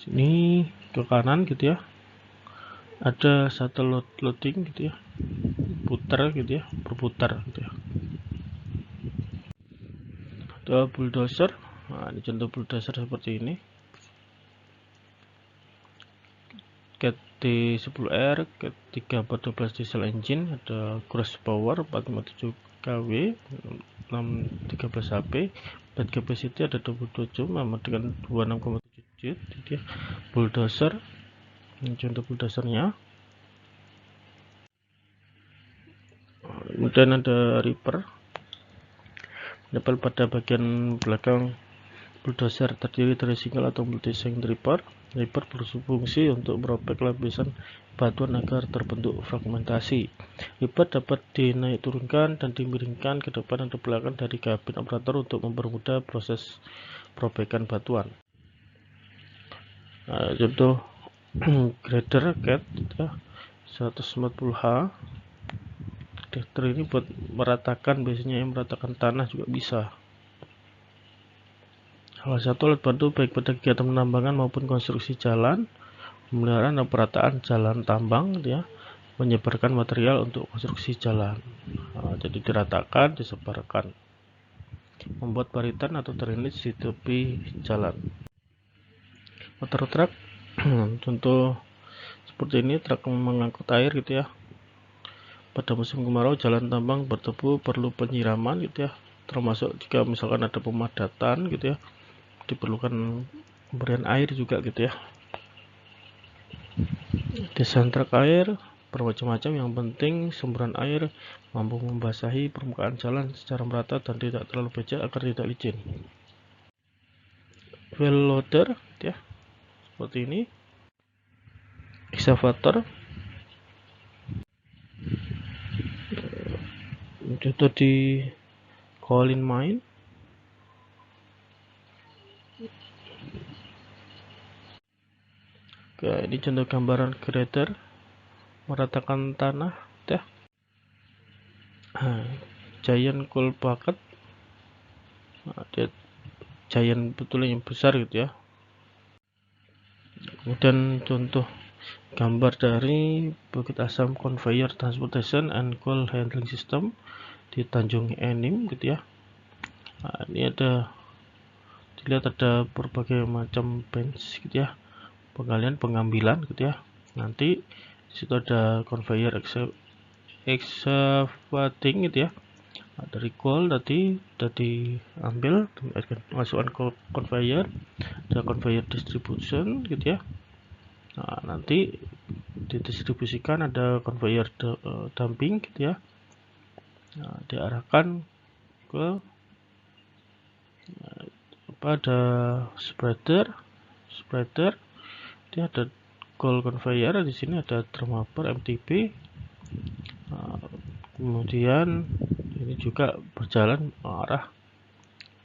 Sini ke kanan gitu ya, ada shuttle loading gitu ya, putar gitu ya, berputar gitu ya. Ada bulldozer. Nah, ini contoh bulldozer seperti ini. Cat D10R, Cat 3/12 diesel engine, ada gross power 457 kW, 613 HP, bed capacity ada 22 jum sama dengan 26,7 joule. Jadi bulldozer, ini contoh bulldozernya. Kemudian ada ripper. Pada bagian belakang bulldozer terdiri dari single atau multi-shank ripper. Ripper berfungsi untuk merobek lapisan batuan agar terbentuk fragmentasi. Ripper dapat dinaik turunkan dan dimiringkan ke depan atau belakang dari kabin operator untuk mempermudah proses perobekan batuan. Nah, contoh grader Cat 140H. Grader ini buat meratakan, biasanya yang meratakan tanah juga bisa. Salah satu alat bantu baik pada kegiatan penambangan maupun konstruksi jalan, pemeliharaan dan perataan jalan tambang gitu ya, menyebarkan material untuk konstruksi jalan. Nah, jadi diratakan, disebarkan, membuat baritan atau drainage di tepi jalan. Water truck contoh seperti ini, truk mengangkut air gitu ya. Pada musim kemarau jalan tambang berdebu perlu penyiraman gitu ya, termasuk jika misalkan ada pemadatan gitu ya, diperlukan pemberian air juga gitu ya. Desain truk air bermacam-macam, yang penting semburan air mampu membasahi permukaan jalan secara merata dan tidak terlalu becek agar tidak licin. Wheel loader gitu ya, seperti ini. Excavator, contoh di coal mine. Oke, ini contoh gambaran grader meratakan tanah ya. Giant coal bucket. Nah, dia giant betul yang besar gitu ya. Kemudian contoh gambar dari bukit asam conveyor transportation and coal handling system di Tanjung Enim gitu ya. Nah, ini ada, dilihat ada berbagai macam bench gitu ya, pengalian pengambilan gitu ya. Nanti disitu ada conveyor excavating gitu ya. Nah, dari coal tadi sudah diambil, masukkan ke conveyor, ada conveyor distribution gitu ya. Nah, nanti didistribusikan, ada conveyor dumping gitu ya. Nah, diarahkan ke ada spreader, dia ada coal conveyor, di sini ada drum hopper MTB. Kemudian ini juga berjalan arah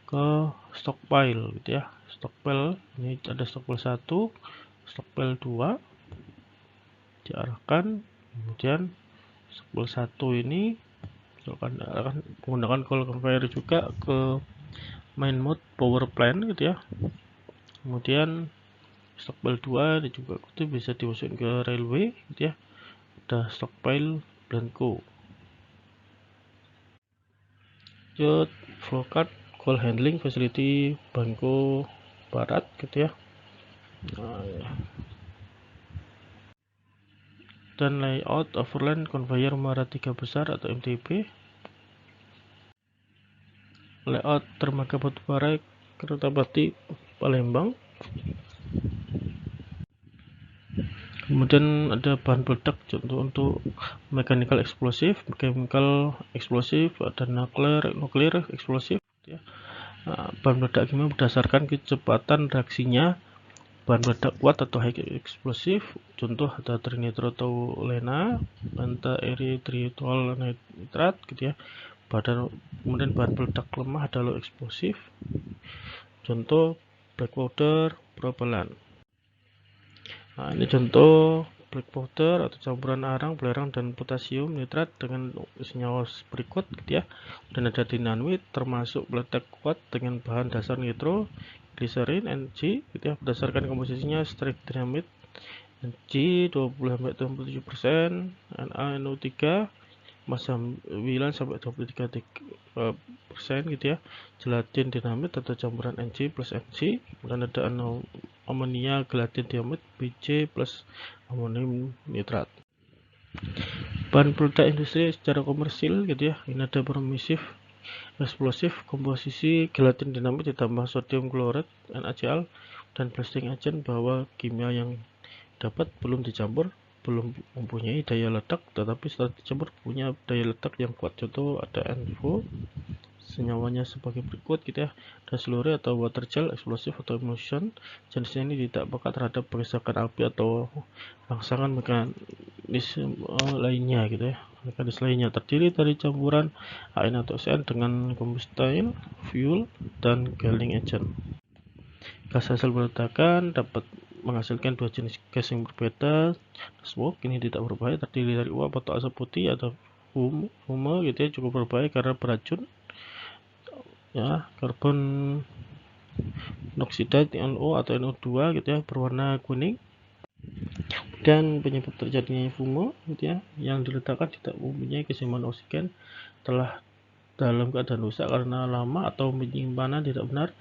ke stockpile gitu ya. Stockpile ini ada stockpile 1, stockpile 2 diarahkan, kemudian stockpile 1 ini akan menggunakan coal conveyor juga ke main mode power plant gitu ya. Kemudian stockpile 2 ini juga itu bisa dimasukin ke railway gitu ya. Ada stockpile Blanco. Flow card coal handling facility Blanco Barat gitu ya. Nah, dan layout overland conveyor muara 3 besar atau MTB. Layout dermaga batubara kereta api Palembang. Kemudian ada bahan peledak contoh untuk mechanical explosive, chemical explosive, ada nuclear explosive ya. Nah, bahan peledak kimia berdasarkan kecepatan reaksinya. Bahan peledak kuat atau high explosive, contoh ada trinitrotoluena, pentaerythritol nitrat gitu ya. Kemudian bahan peledak lemah ada low explosive, contoh black powder propellant. Nah, ini contoh black powder atau campuran arang, belerang, dan potasium nitrat dengan senyawa berikut gitu ya. Dan ada dinamit termasuk peledak kuat dengan bahan dasar nitro, glycerin, NG gitu ya. Berdasarkan komposisinya strike dinamit NG 20-27%, NaNO3 massa 9-23% gitu ya. Gelatin dinamit atau campuran NG plus NC, dan ada amonia gelatin dinamit BC plus amonium nitrat. Bahan peledak industri secara komersil gitu ya. Ini ada permisif eksplosif, komposisi gelatin dinamit ditambah sodium klorid NaCl dan blasting agent bahwa kimia yang dapat belum dicampur belum mempunyai daya ledak, tetapi setelah dicampur punya daya ledak yang kuat. Contoh ada NFO, senyawanya sebagai berikut gitu ya. Ada slurry atau water gel explosive atau emulsion, jenisnya ini tidak peka terhadap pergerakan api atau rangsangan mekanisme lainnya gitu ya. Mekanisme lainnya terdiri dari campuran AN atau SN dengan combustible fuel dan gelling agent. Gas hasil peledakan dapat menghasilkan dua jenis gas yang berbeda. Smoke ini tidak berbahaya, terdiri dari uap atau asap putih atau fume gitu ya, cukup berbahaya karena beracun ya. Karbon monoksida NO atau NO2 gitu ya, berwarna kuning. Dan penyebab terjadinya fume gitu ya, yang diletakkan tidak mempunyai keseimbangan oksigen, telah dalam keadaan rusak karena lama atau penyimpanan tidak benar,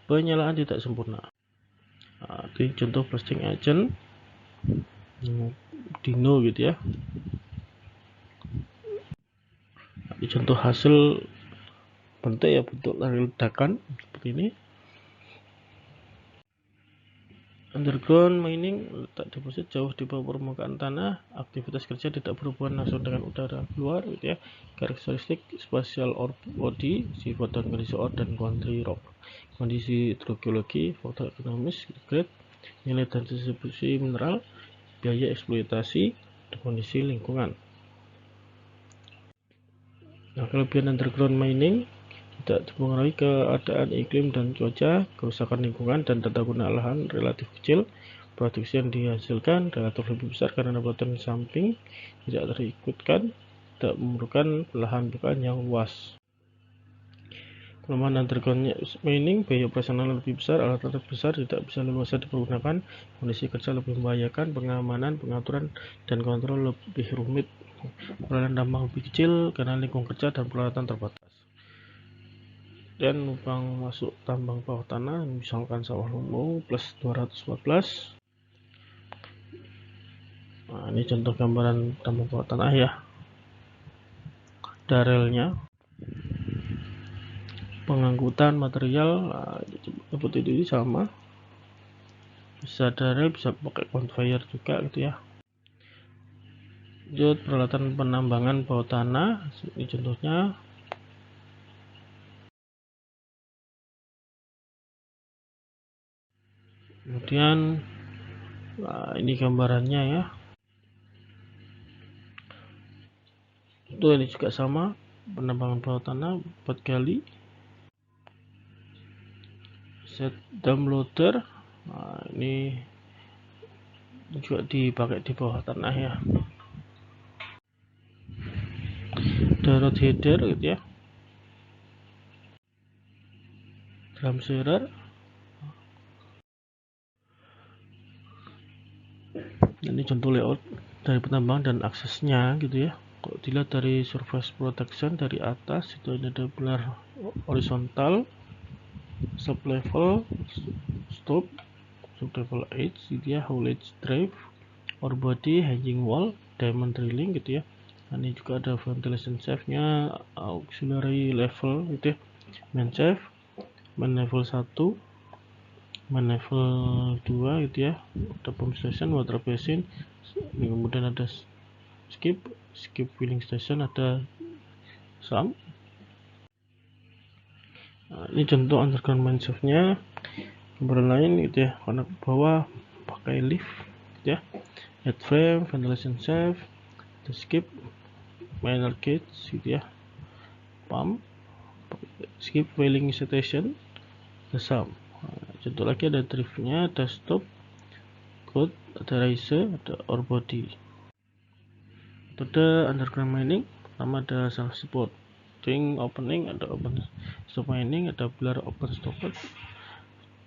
penyalaan tidak sempurna. Nah, ini contoh blasting agent dino gitu ya. Ini contoh hasil bentuk ya, bentuk dari ledakan seperti ini. Underground mining letak deposit jauh di bawah permukaan tanah. Aktivitas kerja tidak berhubungan langsung dengan udara luar gitu ya. Karakteristik spatial body, sifat dan kondisi ore dan country rock, kondisi hidrogeologi, faktor ekonomis, grade, nilai dan distribusi mineral, biaya eksploitasi, dan kondisi lingkungan. Nah, kelebihan underground mining tidak dipengaruhi keadaan iklim dan cuaca, kerusakan lingkungan, dan tata guna lahan relatif kecil. Produksi yang dihasilkan relatif lebih besar karena pendapatan samping tidak terikutkan, tidak memerlukan lahan bukaan yang luas. Kelemahan underground mining, biaya operasional lebih besar, alat lebih besar, tidak bisa leluasa dipergunakan, kondisi kerja lebih membahayakan, pengamanan, pengaturan, dan kontrol lebih rumit, perolehan tambang lebih kecil karena lingkungan kerja dan peralatan terbatas. Dan numpang masuk tambang bawah tanah, misalkan sawah lungo plus 214. Nah, ini contoh gambaran tambang bawah tanah ya. Relnya, pengangkutan material, seperti ini sama. Bisa rel, bisa pakai conveyor juga gitu ya. Lanjut, peralatan penambangan bawah tanah, ini contohnya. Kemudian nah, ini gambarannya ya. Itu ini juga sama, penambangan bawah tanah 4 kali. Set dam loader, nah, ini juga dipakai di bawah tanah ya. Ada road header gitu ya, drum shearer. Ini contoh layout dari penambangan dan aksesnya gitu ya. Kalau dilihat dari surface protection dari atas itu ada pilar horizontal, sub level, stop level edge gitu ya, haulage drive, or body, hanging wall, diamond drilling gitu ya. Nah, ini juga ada ventilation shaft nya, auxiliary level gitu ya, main shaft, main level 1, main level 2 gitu ya, ada pump station, water basin. Kemudian ada skip filling station, ada sump. Nah, ini contoh underground main shaft nya. Gambaran lain gitu ya, karena bawah pakai lift gitu ya, headframe, ventilation shaft, the skip, minor gauge gitu ya, pump, skip filling station, the sump. Nah, contoh lagi ada driftnya, ada stop, code, ada riser, ada ore body. Metode underground mining pertama ada self supporting opening, ada open stop mining, ada pilar open stopper.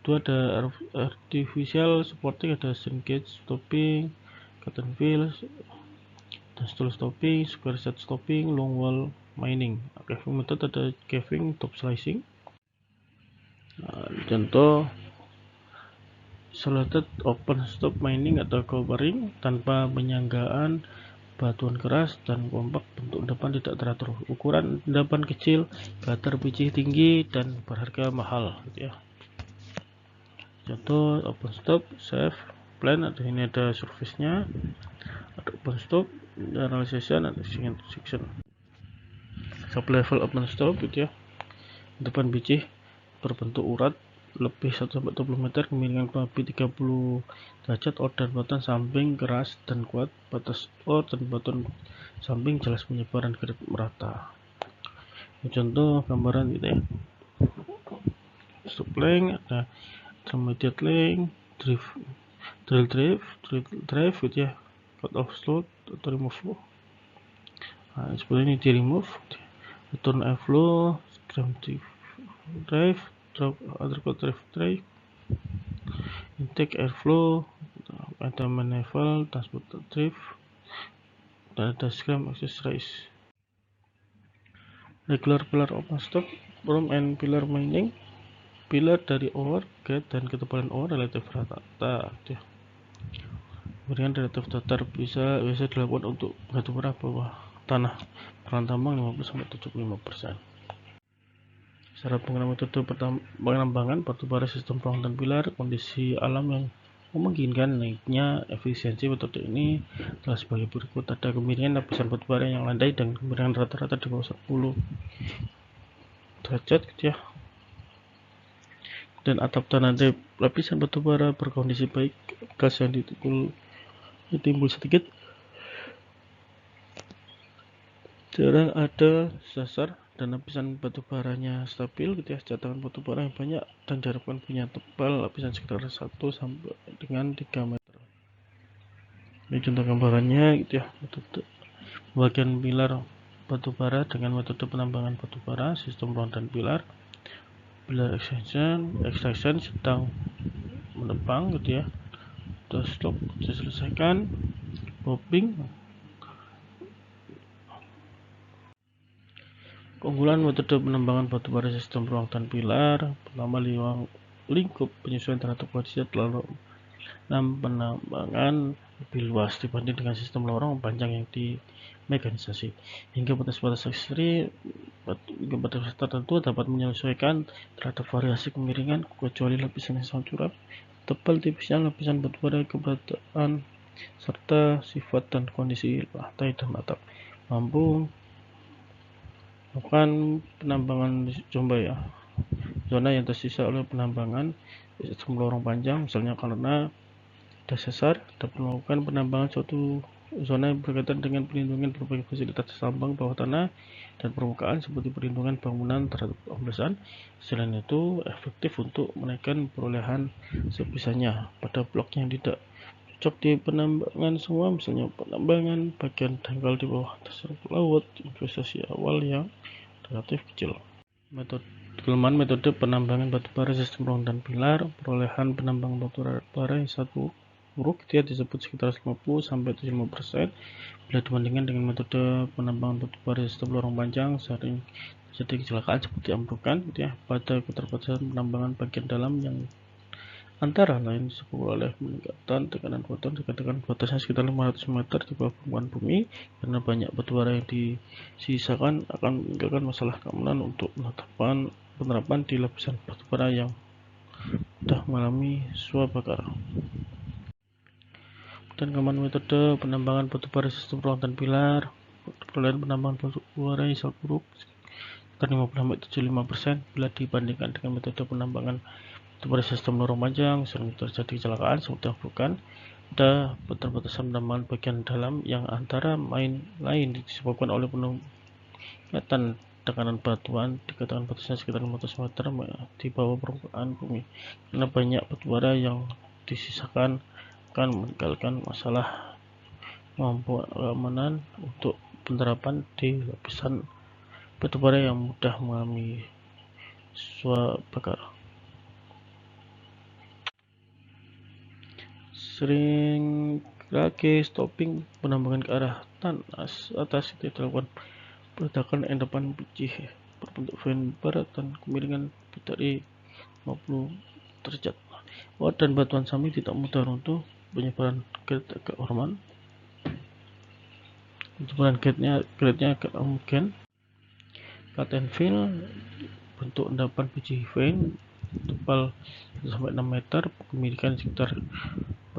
Itu ada artificial supporting, ada gauge stopping, cotton fill, ada stall stopping, square set stopping, long wall mining. Caving method ada caving, top slicing. Nah, contoh selected open stop mining atau covering tanpa penyanggaan, batuan keras dan kompak, bentuk depan tidak teratur, ukuran depan kecil, gutter pitch tinggi dan berharga mahal gitu ya. Contoh open stop, safe, plan, ada ini ada surface nya, ada open stop, generalization, ada section. Sub level open stop gitu ya, depan biji berbentuk urat lebih 1-20 meter, kemiringan kurang lebih 30 derajat, or dan batuan samping keras dan kuat, batas or dan batuan samping jelas penyebaran grip merata. Ini contoh gambaran gitu ya, stop length, ada intermediate length, drill drive gitu ya, cut off slot atau remove. Nah, seperti ini di remove, return airflow, scram drive, drop undercut drive, intake airflow, ada manifold, transport drive, dan ada scram access raise. Regular pillar open stop, from and pillar mining, pilar dari ore, gate dan ketebalan ore relatif rata. Kemudian relatif datar biasa dilakukan untuk batu bara bawah tanah, peran tambang 50-75%. Secara pengenalan metode penambangan batu bara sistem ruang dan pilar, kondisi alam yang memungkinkan naiknya efisiensi metode ini adalah sebagai berikut. Ada kemiringan lapisan batu bara yang landai dan kemiringan rata-rata di bawah 10 derajat gitu ya, dan atap tanah dari lapisan batu bara berkondisi baik, gas yang ditimbul sedikit, jarang ada sesar, dan lapisan batu baranya stabil gitu ya, cadangan batu bara yang banyak dan diharapkan punya tebal lapisan sekitar 1 sampai dengan 3 meter. Ini contoh gambarannya gitu ya, metode bagian pilar batu bara dengan metode penambangan batu bara, sistem ruang dan pilar extraction sedang menebang gitu ya, udah stop diselesaikan, popping. Keunggulan metode penambangan batu bara sistem ruang dan pilar, pertama lingkup penyesuaian terhadap kondisi dalam penambangan lebih luas dibanding dengan sistem lorong panjang yang dimekanisasi, hingga batas-batas ekstrim hingga batas tertentu dapat menyesuaikan terhadap variasi kemiringan, kecuali lapisan yang sangat curam, tebal tipisnya lapisan batu bara, keberadaan serta sifat dan kondisi lantai dan atap. Mampu melakukan penambangan coba ya. Zona yang tersisa oleh penambangan sistem lorong panjang, misalnya karena ada sesar, dapat melakukan penambangan suatu zona yang berkaitan dengan perlindungan berbagai fasilitas tambang bawah tanah dan permukaan seperti perlindungan bangunan terhadap hembusan. Selain itu, efektif untuk menaikkan perolehan sebisanya pada blok yang tidak cocok di penambangan semua, misalnya penambangan bagian dangkal di bawah dasar laut, investasi awal yang relatif kecil. Kelemahan metode penambangan batubara sistem rong dan pilar, perolehan penambangan batubara yang satu buruk dia disebut sekitar 50-75% bila dibandingkan dengan metode penambangan batubara sistem lorong panjang. Sering terjadi kecelakaan seperti ambrokan pada keterbatasan penambangan bagian dalam yang antara lain disebabkan oleh peningkatan tekanan kotor. Dikatakan batasnya sekitar 500 meter di bawah permukaan bumi karena banyak batubara yang disisakan akan meninggalkan masalah keamanan untuk penerapan di lapisan batubara yang sudah mengalami suap bakar. Dan keamanan metode penambangan batubara sistem ruang dan pilar, perolehan penambangan batubara yang sangat buruk sekitar 50-75% bila dibandingkan dengan metode penambangan batubara sistem lorong panjang. Sering terjadi kecelakaan seperti ambrokan. Ada keterbatasan penambangan bagian dalam yang antara lain disebabkan oleh peningkatan tekanan batuan. Dikatakan batasnya sekitar 500 meter di bawah permukaan bumi karena banyak batubara yang disisakan akan meninggalkan masalah keamanan untuk penerapan di lapisan batubara yang mudah mengalami suap bakar. Sering lagi stopping penambangan ke arah atas itu dilakukan peletakan endapan biji berbentuk fan barat dan kemiringan dari 50 derajat. Dan batuan sami tidak mudah runtuh. Penyebaran grade agak hormat. Penyebaran grade-nya agak homogene. Cut and fill bentuk endapan biji fan tebal 1-6 meter, kemiringan sekitar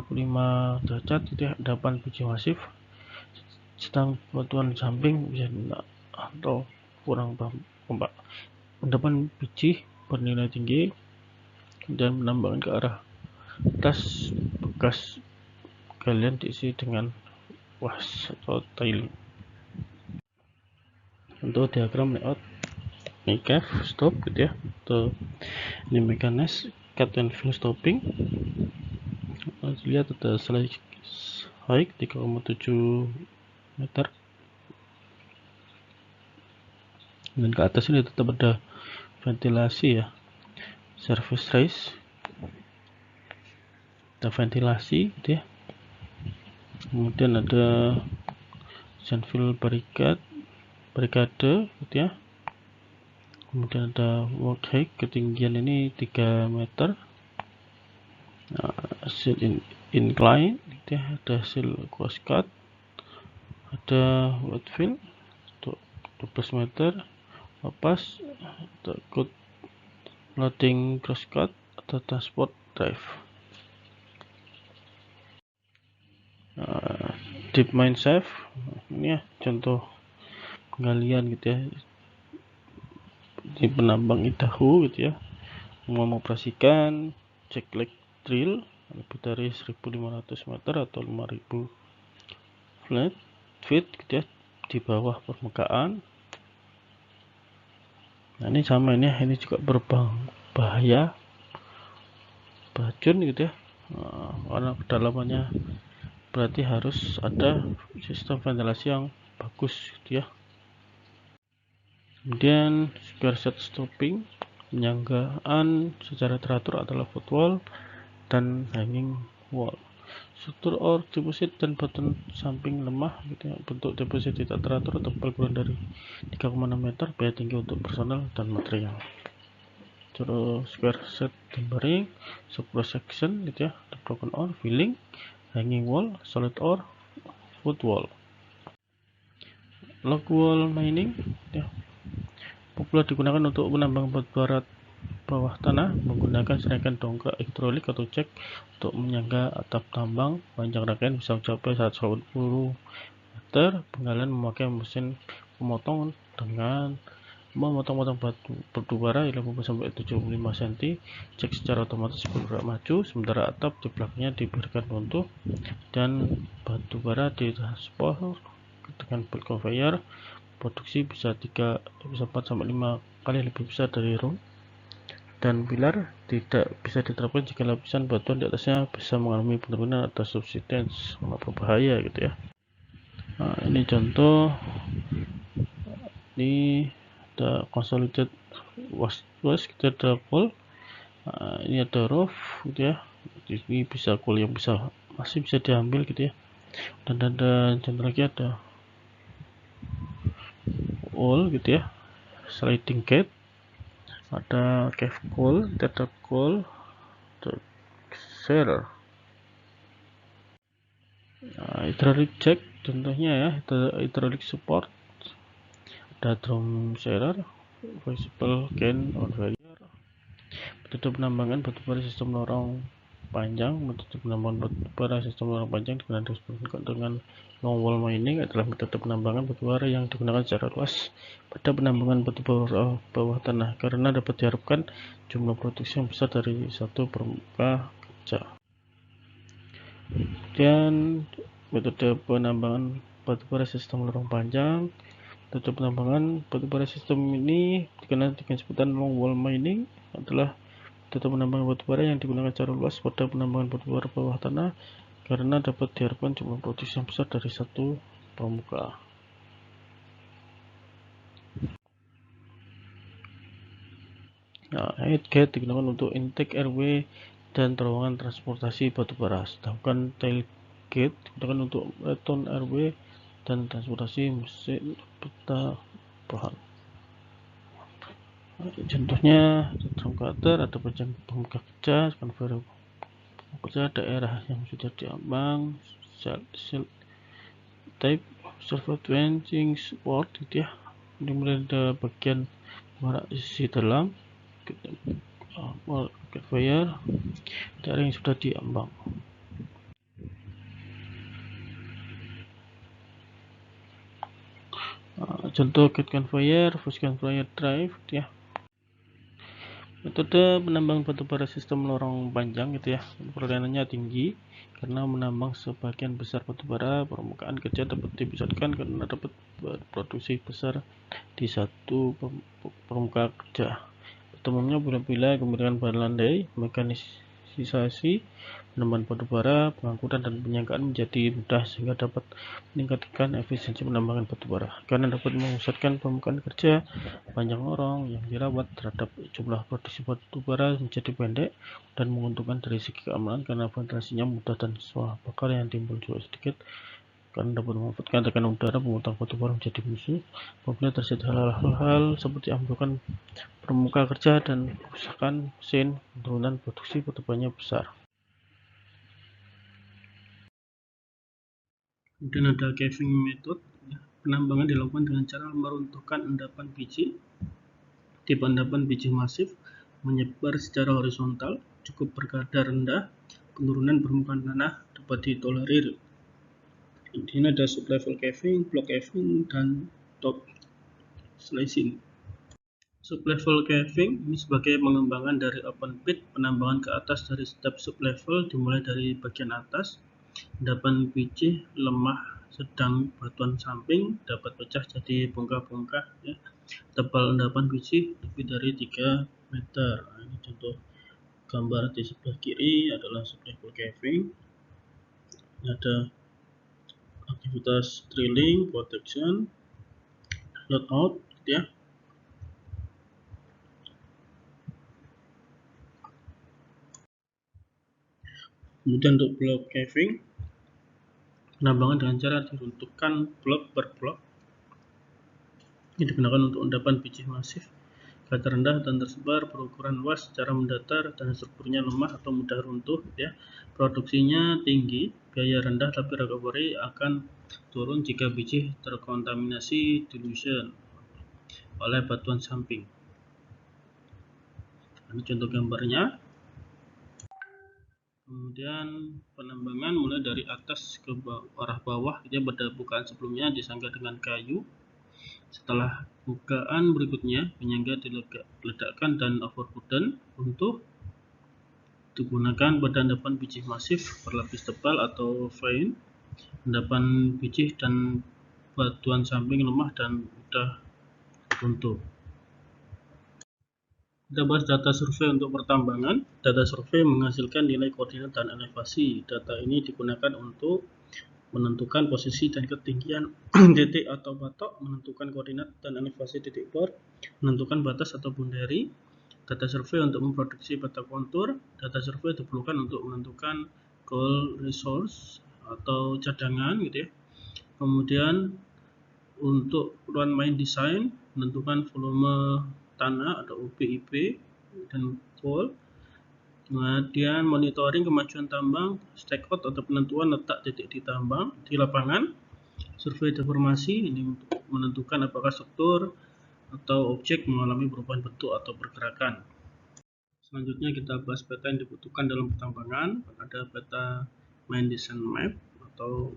45 derajat. Endapan biji masif. Sedang batuan samping bisa atau kurang kompak. Endapan biji bernilai tinggi dan penambangan ke arah atas, bekas galian diisi dengan was atau tiling. Untuk diagram layout cave stop atau ini mekanis cut and fill stopping. Lihat ada slice height 3,7 meter dan ke atas ini tetap ada ventilasi ya, surface raise, ada ventilasi kemudian ada fill barricade kemudian ada walk height, ketinggian ini 3 meter, seal incline ada seal crosscut, ada wet fill untuk 12 meter, lepas ada good loading crosscut atau transport drive. Deep mine shaft ini ya contoh penggalian di penambang Idaho mengoperasikan jack leg drill lebih dari 1.500 meter atau 5.000 feet di bawah permukaan. Nah ini sama ini juga berbahaya beracun karena kedalamannya berarti harus ada sistem ventilasi yang bagus Kemudian square set stopping, penyanggaan secara teratur adalah footwall dan hanging wall. Struktur or deposit dan batuan samping lemah bentuk deposit tidak teratur, tebal kurang dari 3,6 meter, biaya tinggi untuk personel dan material. Terus square set timbering, subcross section the broken ore, filling, hanging wall, solid ore, footwall. Log wall mining populer digunakan untuk menambang batubara bawah tanah menggunakan serangkaian dongkrak hidrolik atau cek untuk menyangga atap tambang. Panjang rangkaian bisa mencapai 180 meter. Penggalian memakai mesin pemotong dengan memotong-motong batu bara 50-75 cm. Cek secara otomatis bergerak maju, sementara atap di belakangnya diberikan runtuh dan batu bara ditransport dengan belt conveyor. Produksi bisa 4-5 kali lebih besar dari room dan pilar. Tidak bisa diterapkan jika lapisan batuan di atasnya bisa mengalami penurunan atau subsidence sama berbahaya gitu ya. Nah, ini contoh, ini ada consolidated wash kita ada coal. Nah, ini ada roof gitu ya, ini bisa coal yang masih bisa diambil gitu ya. Dan ada contoh lagi ada wall gitu ya, sliding gate, ada cave coal, tetap coal, share. Nah, hydraulic jack contohnya ya, hydraulic support, ada drum shearer, visible gain on failure, penutup penambangan batubara sistem lorong panjang. Menutup penambangan batubara sistem lorong panjang dengan long wall mining adalah metode penambangan batubara yang digunakan secara luas pada penambangan batubara bawah tanah karena dapat diharapkan jumlah produksi yang besar dari satu permukaan kerja. Dan metode penambangan batubara sistem lorong panjang. Metode penambangan batubara sistem ini dikenal dengan sebutan long wall mining, adalah metode penambangan batubara yang digunakan secara luas pada penambangan batubara bawah tanah karena dapat diharapkan jumlah produksi yang besar dari satu permukaan. Nah, headgate digunakan untuk intake airway dan terowongan transportasi batubara, sedangkan tailgate digunakan untuk return airway dan transportasi mesin peta bahan. Contohnya drum cutter, ada panjang pemuka kerja, conveyor kerja, daerah yang sudah diambang, shield type, servo fencing support gitu ya. Kemudian ada bagian muara sisi dalam, conveyor, daerah yang sudah diambang. Contoh gate conveyor, fuse conveyor drive gitu ya. Metode penambangan batubara sistem lorong panjang gitu ya, perolehannya tinggi karena menambang sebagian besar batubara permukaan kerja dapat dipusatkan karena dapat produksi besar di satu permukaan kerja. Umumnya bila kemudian bahan landai, mekanisasi, penambangan batubara, pengangkutan dan penyanggaan menjadi mudah sehingga dapat meningkatkan efisiensi penambangan batubara karena dapat memusatkan permukaan kerja panjang lorong yang dirawat terhadap jumlah produksi batubara menjadi pendek dan menguntungkan dari segi keamanan karena ventilasinya mudah dan suara bakar yang timbul juga sedikit karena dapat memanfaatkan tekanan udara. Pemutang batubara menjadi musuh apabila terjadi hal-hal seperti amblokan permukaan kerja dan kerusakan mesin. Penurunan produksi batubaranya besar. Kemudian ada caving method. Penambangan dilakukan dengan cara meruntuhkan endapan biji. Tipe endapan biji masif menyebar secara horizontal, cukup berkadar rendah, penurunan permukaan tanah dapat ditolerir. Di sini ada sublevel caving, block caving, dan top slicing. Sublevel caving ini sebagai pengembangan dari open pit. Penambangan ke atas dari setiap sublevel dimulai dari bagian atas. Endapan biji lemah sedang batuan samping dapat pecah jadi bongkah-bongkah ya. Tebal endapan biji lebih dari 3 meter. Nah, ini contoh gambar di sebelah kiri adalah sublevel caving. Ini ada aktivitas drilling, protection, loadout ya. Kemudian untuk block caving, penambangan dengan cara diruntuhkan blok per blok. Ini digunakan untuk endapan biji masif, kadar rendah dan tersebar, berukuran luas, secara mendatar, dan strukturnya lemah atau mudah runtuh ya. Produksinya tinggi, biaya rendah, tapi recovery akan turun jika biji terkontaminasi dilution oleh batuan samping. Ini contoh gambarnya. Kemudian penambangan mulai dari atas ke arah bawah, dia pada bukaan sebelumnya disangga dengan kayu. Setelah bukaan berikutnya, penyangga diledakkan dan overburden untuk digunakan pada endapan biji masif berlapis tebal atau fine, endapan biji dan batuan samping lemah dan mudah runtuh. Kita bahas data survei untuk pertambangan. Data survei menghasilkan nilai koordinat dan elevasi. Data ini digunakan untuk menentukan posisi dan ketinggian titik atau batok, menentukan koordinat dan elevasi titik bor, menentukan batas atau boundary. Data survei untuk memproduksi peta kontur. Data survei diperlukan untuk menentukan goal resource atau cadangan gitu ya. Kemudian untuk run main design, menentukan volume tanah atau UPIP dan goal. Kemudian monitoring kemajuan tambang, stakeout atau penentuan letak titik di tambang di lapangan. Survei deformasi ini untuk menentukan apakah struktur atau objek mengalami perubahan bentuk atau pergerakan. Selanjutnya kita bahas peta yang dibutuhkan dalam pertambangan. Ada peta main design map atau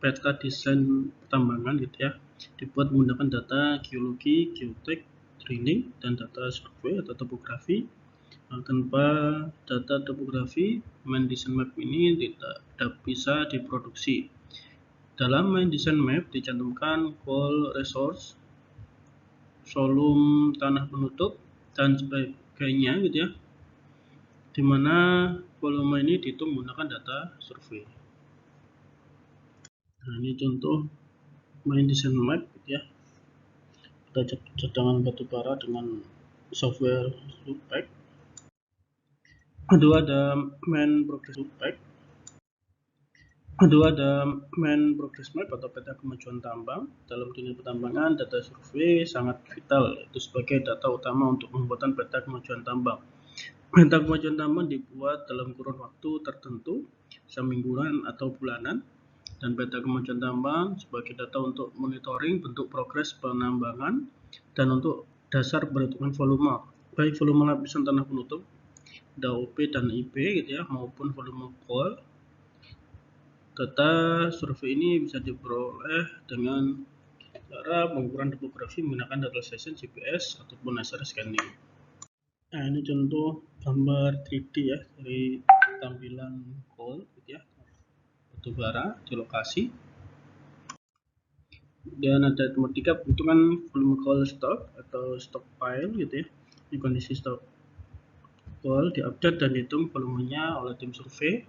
peta desain pertambangan gitu ya, dibuat menggunakan data geologi, geotek, drilling, dan data survei atau topografi. Tanpa data topografi, main design map ini tidak bisa diproduksi. Dalam main design map dicantumkan goal resource, volume tanah penutup, dan sebagainya gitu ya, dimana volume ini dihitung menggunakan data survei. Nah, ini contoh main design map gitu ya. Kita cadangan batu bara dengan software Loopback. Kedua ada main progress Loopback. Kedua ada main progress map atau peta kemajuan tambang. Dalam dunia pertambangan, data survei sangat vital, itu sebagai data utama untuk pembuatan peta kemajuan tambang. Peta kemajuan tambang dibuat dalam kurun waktu tertentu, semingguan atau bulanan, dan peta kemajuan tambang sebagai data untuk monitoring bentuk progres penambangan dan untuk dasar perhitungan volume, baik volume lapisan tanah penutup, DOP dan IP gitu ya, maupun volume coal. Data survei ini bisa diperoleh dengan cara pengukuran topografi menggunakan data station GPS ataupun laser scanning. Nah, ini contoh gambar 3D ya dari tampilan coal gitu ya, batu bara di lokasi. Dan ada nomor 3 perhitungan volume coal stock atau stockpile gitu ya. Ini kondisi stok coal diupdate dan dihitung volumenya oleh tim survei.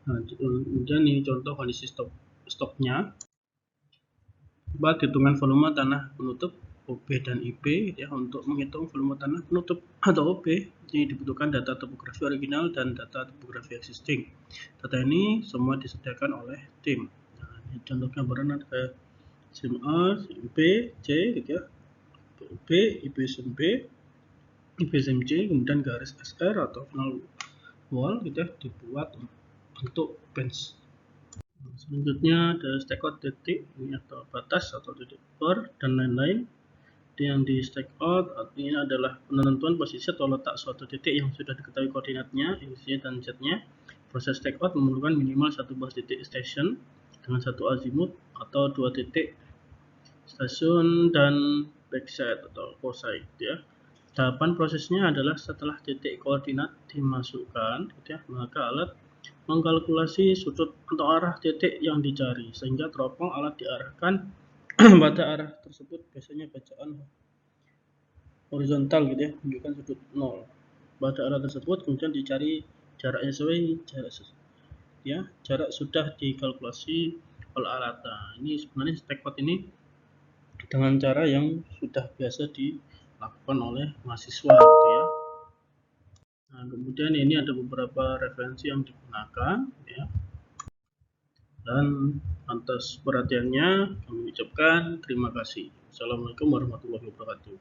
Nah, kemudian ini contoh kondisi stoknya. Buat hitungan volume tanah penutup OP dan IP ya. Untuk menghitung volume tanah penutup atau OP ini dibutuhkan data topografi original dan data topografi existing. Data ini semua disediakan oleh tim. Nah, ini contoh gambaran ada SIM A, SIM B, C gitu ya, OP, IP SIM B, IP SIM C, kemudian garis SR atau final wall gitu ya, dibuat untuk bench. Selanjutnya ada stakeout titik ini atau batas atau titik bor dan lain-lain. Yang di stakeout artinya adalah penentuan posisi atau letak suatu titik yang sudah diketahui koordinatnya, Y dan Z-nya. Proses stakeout memerlukan minimal satu buah titik station dengan satu azimut atau dua titik stasiun dan backside atau foci ya. Tahapan prosesnya adalah setelah titik koordinat dimasukkan gitu ya, maka alat mengkalkulasi sudut atau arah titik yang dicari sehingga teropong alat diarahkan pada arah tersebut, biasanya bacaan horizontal gitu ya, menunjukkan sudut 0 pada arah tersebut, kemudian dicari jaraknya sesuai jarak sudah dikalkulasi oleh alat. Nah, ini sebenarnya stakeout ini dengan cara yang sudah biasa dilakukan oleh mahasiswa gitu ya. Nah, kemudian ini ada beberapa referensi yang digunakan ya. Dan atas perhatiannya kami ucapkan terima kasih. Assalamualaikum warahmatullahi wabarakatuh.